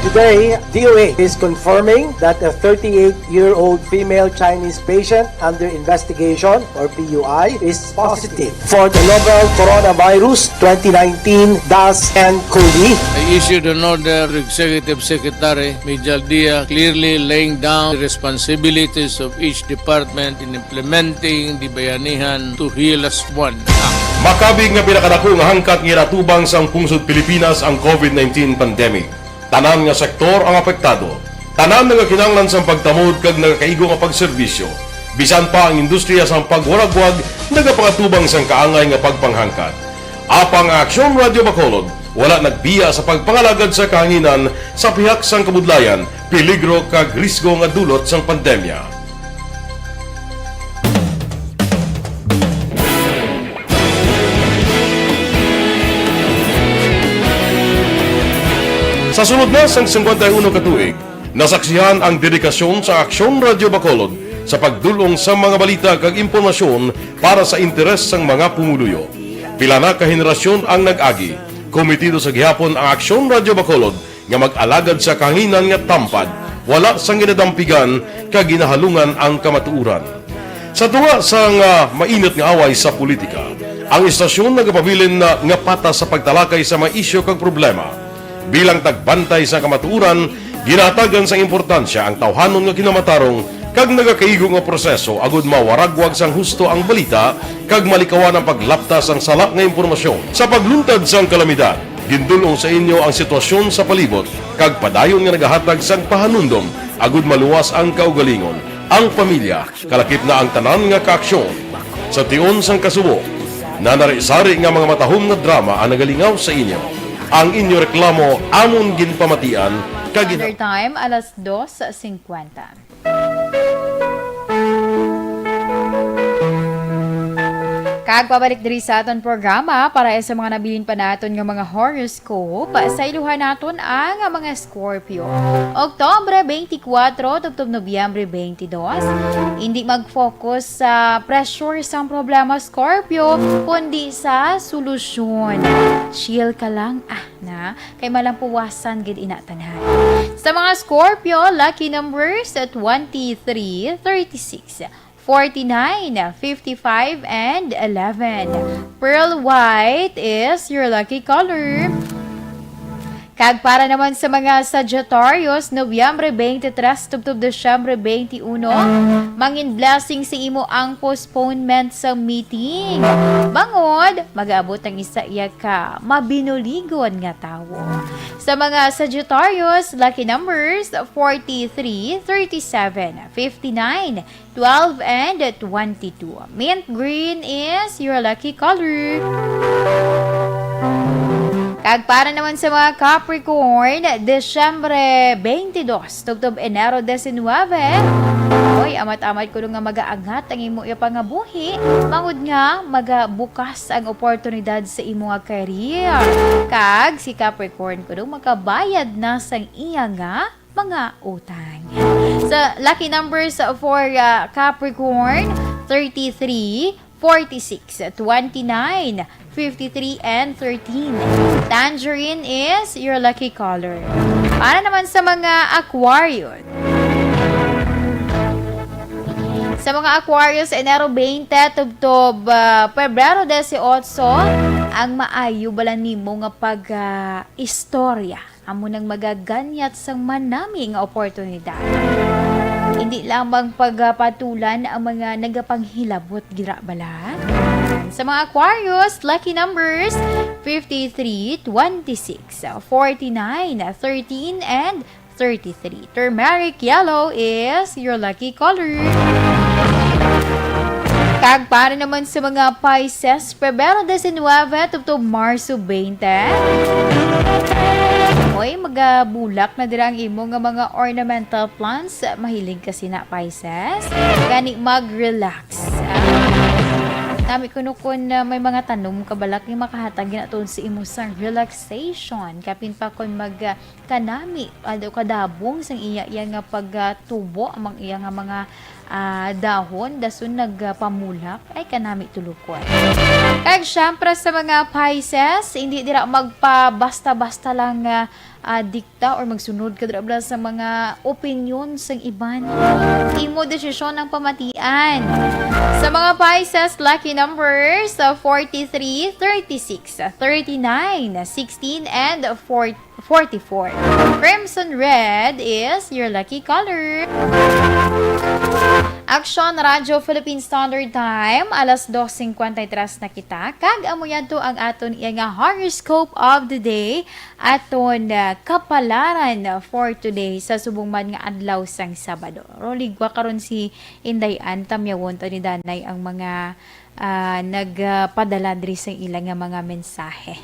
S15: Today, DOA is confirming that a 38-year-old female Chinese patient under investigation, or PUI, is positive for the novel coronavirus 2019-nCoV.
S3: I issued an order to Executive Secretary Major Dia clearly laying down the responsibilities of each department in implementing the Bayanihan to Heal as One Act.
S6: Makabig nga pinakadako nga hangkat nga natubang sa pungsod Pilipinas ang COVID-19 pandemic. Tanan nga sektor ang apektado. Tanan nga kinahanglan sa pagtamod kag nagakaigo nga pagserbisyo. Bisan pa ang industriya sa pagwaragwag nagapangatubang sang kaangay nga pagpanghangkat. Apang Aksyon Radio Bacolod wala nagbiya sa pagpangalagad sa kahanginan sa pihak sang kabudlayan, peligro kag risgo nga dulot sang pandemya. Sa sunod na sang 51 katuig, nasaksihan ang dedikasyon sa Aksyon Radio Bacolod sa pagdulong sa mga balita kag impormasyon para sa interes sang mga pumuluyo. Pila na ka henerasyon ang nag-agi, komitido sa gihapon ang Aksyon Radio Bacolod nga mag-alagad sa kahanginan nga tampad, wala sang ginadampigan kag ginahalungan ang kamatuuran. Sa tunga sang mainit nga away sa politika, ang istasyon nagapabilin na nga patas sa pagtalakay sa mga isyu kag problema. Bilang tagbantay sa kamatuuran, ginatagan sa importansya ang tawhanon nga kinamatarong kag nagakaigo nga proseso agud mawaragwag sang husto ang balita kag malikawan ang paglaptas ang sala nga impormasyon. Sa pagluntad sang kalamidad, gindulong sa inyo ang sitwasyon sa palibot kag padayon nga nagahatag sang pahanundom agud maluwas ang kaugalingon, ang pamilya, kalakip na ang tanan nga kaaksyon. Sa tion sang kasubo, nanari-sari nga mga matahom nga drama ang nagalingaw sa inyo. Ang inyo reklamo amon ginpamatian kag
S1: Standard time, alas 2:50. Kagpabalik diri sa aton programa para sa mga nabilin pa naton nga mga horoscope. Sa iluhan naton ang mga Scorpio. Oktubre 24 tubtob Nobyembre 22. Hindi mag-focus sa pressure sa problema Scorpio, kundi sa solusyon. Chill ka lang na kay malampuwasan gid inatanhan. Sa mga Scorpio, lucky numbers at 23, 36. 49, 55, and 11. Pearl white is your lucky color. Kag para naman sa mga Sagittarius, Nobyembre 23 tubtob Desyembre 21, mangin blessing sa imo ang postponement sa meeting. Bangod, mag-aabot ang isa iya ka mabinuligon nga tawo. Sa mga Sagittarius, lucky numbers 43, 37, 59, 12, and 22. Mint green is your lucky color. Kag para naman sa mga Capricorn, Desyembre 22, tubtob Enero 19, oy, amat-amat ko nga mag-aangat ang imo ipangabuhi, mangud nga magabukas ang oportunidad sa imo nga career. Kag si Capricorn ko makabayad na sang iya nga mga utang. Sa lucky numbers for Capricorn, 33, 46, 29, 53, and 13. Tangerine is your lucky color. Para naman sa mga Aquarius. Sa mga Aquarius, Enero 20, tubtob Pebrero 18, ang maayo bala nimo nga pag-istorya. Amo nang magaganyat sang manami nga oportunidad. Hindi lamang pagpatulan ang mga nagapanghilabot gira bala. Sa mga Aquarius, lucky numbers 53, 26, 49, 13, and 33. Turmeric yellow is your lucky color. Kag para naman sa mga Pisces, Pebrero 19, tubtob Marso 20. Oy, magabulak na dira ang imo nga mga ornamental plants. Mahilig kasi na Pisces. Gani mag-relax. Nami kuno kun may mga tanom kabalak ni makahatag ginaton sa imo sang relaxation. Kapin pa kon kanami ado kadabong sang iya nga pagtubo amang iya nga mga dahon dason nagpamulak ay kanami tulukon. Kag syempre sa mga Pisces, hindi dira magpa-basta-basta lang dikta or magsunod ka dira sa mga opinion sang iban. Imo desisyon ang pamatian. Sa mga Pisces, lucky numbers 43, 36, 39, 16, and 44. Crimson red is your lucky color. Action Radyo Philippine Standard Time, alas 2:53 na kita. Kag amuyan to ang aton iya nga horoscope of the day, aton kapalaran for today sa subong man nga adlaw sang Sabado. Roligwa karon si Indayan tamyawon to ni Danay ang mga nagpadala diri sa ilang nga mga mensahe.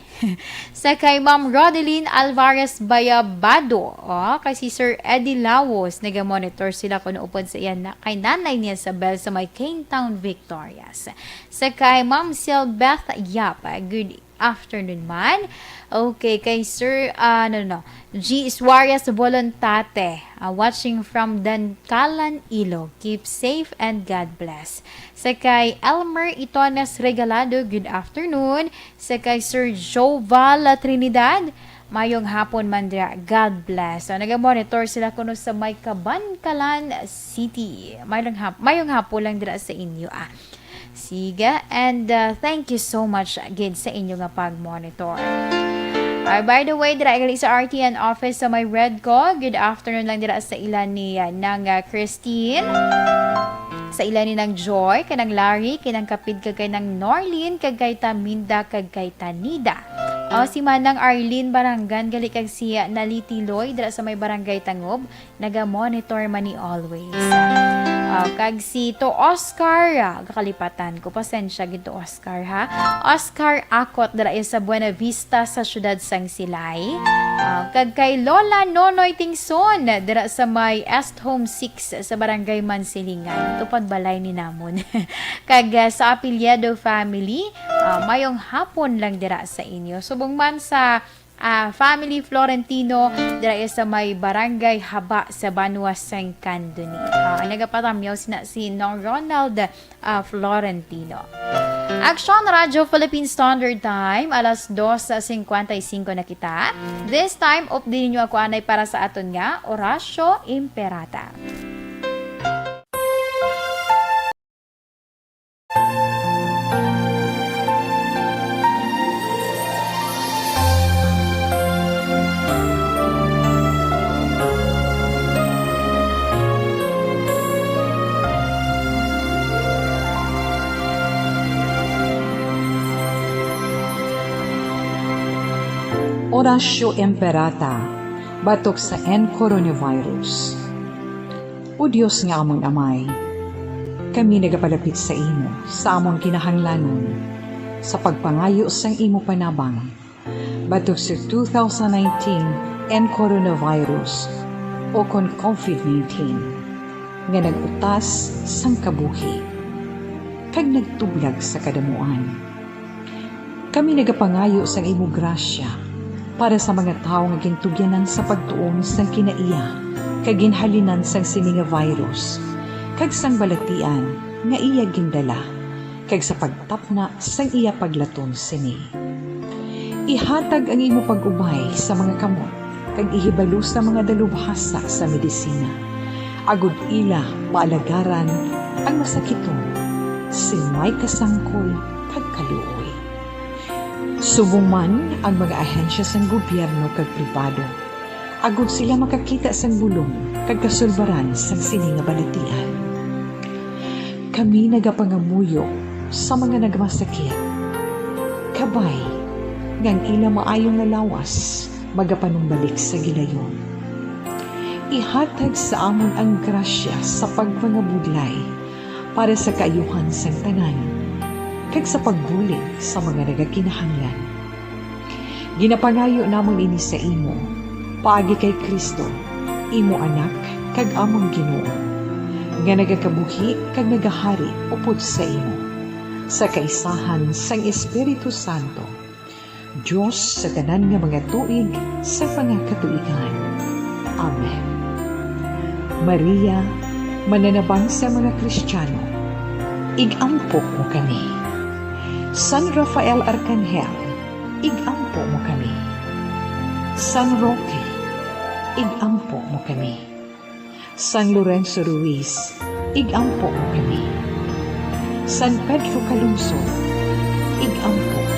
S1: Sa kay Ma'am Rodeline Alvarez Bayabado, kay si Sir Eddie Lawos, naga-monitor sila kung upod sa iyan na kay Nanay ni Isabel sa may Kingtown, Victorias. Sa kay Ma'am Silbeth Yap, good afternoon man. Okay, kay Sir, G. Suarez Volontate, watching from Dancalan, Ilog. Keep safe and God bless. Sa kay Elmer Itones Regalado, good afternoon. Sa kay Sir Joval Trinidad, mayong hapon man dira, God bless. So, naga-monitor sila kuno sa may Cabancalan City. Mayong hapon lang dira sa inyo, Siga, and thank you so much again sa inyo nga pag-monitor. By the way, dira gali sa RTN office sa may red ko. Good afternoon lang dira sa ilan ni nang Christine. Sa ilan ni nang Joy, kanang Larry, kanang Kapid kagay nang Norlin, kagay ta Minda, kagay ta Nida. Si Manang Arlene Barangan, gali kag siya Nalitiloy, dira sa may barangay Tangob, naga-monitor man ni always. Kag si to Oscar, kakalipatan ko, pasensya gito Oscar ha. Oscar Akot, dira sa Buena Vista sa syudad sang Silay. Kag kay Lola Nonoy Tingson, dira sa may Est Home 6 sa barangay Mansilingan, tupad balay ni namon. Kag sa Apelyedo family, mayong hapon lang dira sa inyo. Subong man sa family Florentino, dira sa may barangay Haba sa Banwa San Candoni. Ang nagapatamyaw si Nong Ronald Florentino. Action Radyo Philippine Standard Time, alas 2:55 na kita. This time, din ninyo ako anay para sa aton nga, Orasyo Imperata.
S16: Ignacio Emperata, batok sa coronavirus. O Diyos nga among amay, kami nagapalapit sa imo sa among kinahanglanon sa pagpangayo sang imo panabang batok sa 2019 coronavirus o kon COVID-19 nga nagutas sang kabuhi kag nagtublag sa kadamuan. Kami nagapangayo sa imo grasya para sa mga tao nga gintugyanan sa pagtuon sang kinaiya kag ginhalinan sang sini nga virus kag sang balatian nga iya gindala kag sa pagtapna sang iya paglaton sini. Ihatag ang imo pag-ubay sa mga kamot kag ihibalo sa mga dalubhasa sa medisina. Agud ila maalagaran ang masakiton si may kasangkol kag kaluoy. Subong man ang mga ahensya sang gobyerno kag pribado, agud sila makakita sang bulong kag kasulbaran sang sini nga balatian. Kami nagapangamuyo sa mga nagmasakit. Kabay, ngang ila maayong nalawas, magapanumbalik sa gilayon. Ihatag sa amon ang grasya sa pagpangabudlay para sa kaayuhan sang tanan, kag sa pagbulig sa mga nagakinahanglan. Ginapangayo namon ini sa imo, paagi kay Kristo, imo anak, kag among Ginoo, nga nagakabuhi kag nagahari upod sa imo, sa kaisahan sang Espiritu Santo, Diyos sa tanan nga mga tuig sa pangakatuigan. Amen. Maria, mananabang sa mga Kristiyano, igampo mo kami. San Rafael Arcangel, igampo mo kami. San Roque, igampo mo kami. San Lorenzo Ruiz, igampo mo kami. San Pedro Calungsod, igampo mo kami.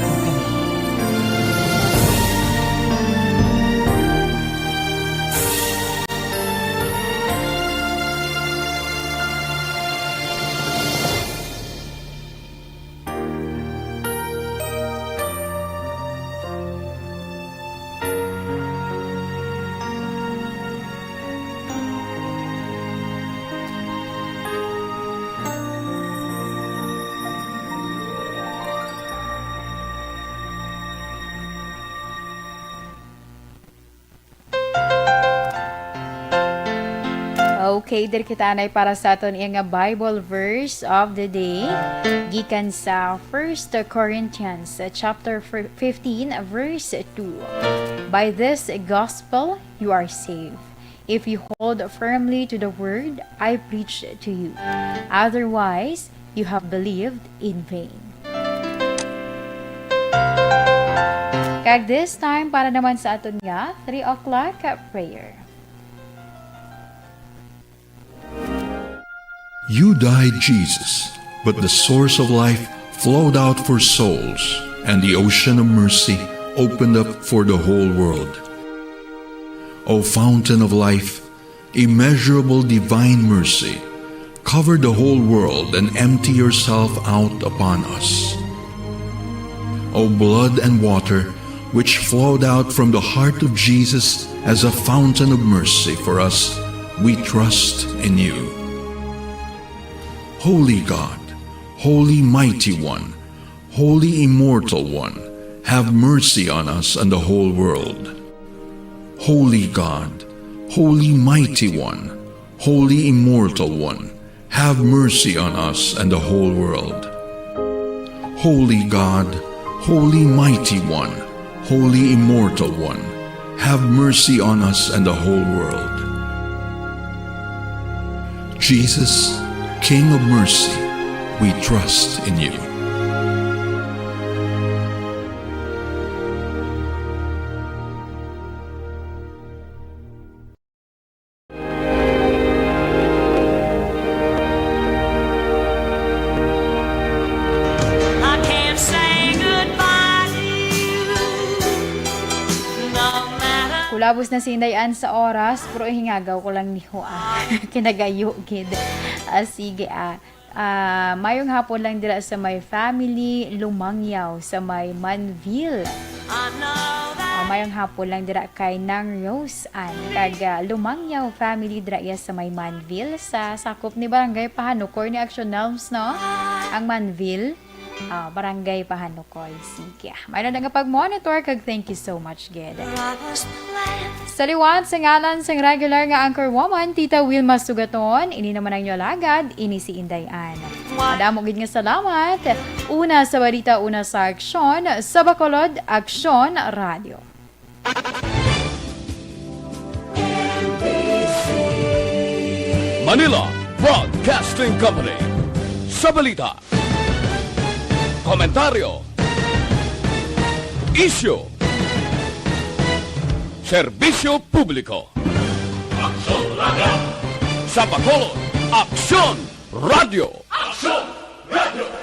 S1: Okay, diri kita anay para sa aton nga Bible verse of the day gikan sa 1 Corinthians chapter 15 verse 2. By this gospel you are saved, if you hold firmly to the word I preached to you. Otherwise, you have believed in vain. Kag this time para naman sa aton nga 3 o'clock prayer.
S17: You died, Jesus, but the source of life flowed out for souls, and the ocean of mercy opened up for the whole world. O fountain of life, immeasurable divine mercy, cover the whole world and empty yourself out upon us. O blood and water, which flowed out from the heart of Jesus as a fountain of mercy for us, we trust in you. Holy God, Holy Mighty One, Holy Immortal One, have mercy on us and the whole world. Holy God, Holy Mighty One, Holy Immortal One, have mercy on us and the whole world. Holy God, Holy Mighty One, Holy Immortal One, have mercy on us and the whole world. Jesus, King of mercy, we trust in you.
S1: Kulabos na sindayan sa oras, pero hingagaw ko lang niho kinagayo gid. Sige mayong hapon lang dira sa may family Lumangyaw sa may Manville. mayong hapon lang dira kay Nang Rose Ann kag Lumangyaw family dira iya sa may Manville sa sakop ni Barangay Pahanukoy ni Action Nelms, no? Ang Manville, Barangay Pahanukoy. Sige. Mayroon na nga pag-monitor kag thank you so much, Ged. Sa liwat, sa ngalan sang regular nga anchor woman, Tita Wilma Sugaton, ini naman ang nyolagad, ini si Inday Ann. Madamo gid nga salamat. Una sa balita, una sa aksyon, sa Bacolod, Aksyon Radio.
S18: Manila Broadcasting Company. Sa balita, komentaryo, issue, serbisyo publiko. Aksyon Radio. Sa Bacolod, Aksyon Radio. Aksyon Radio.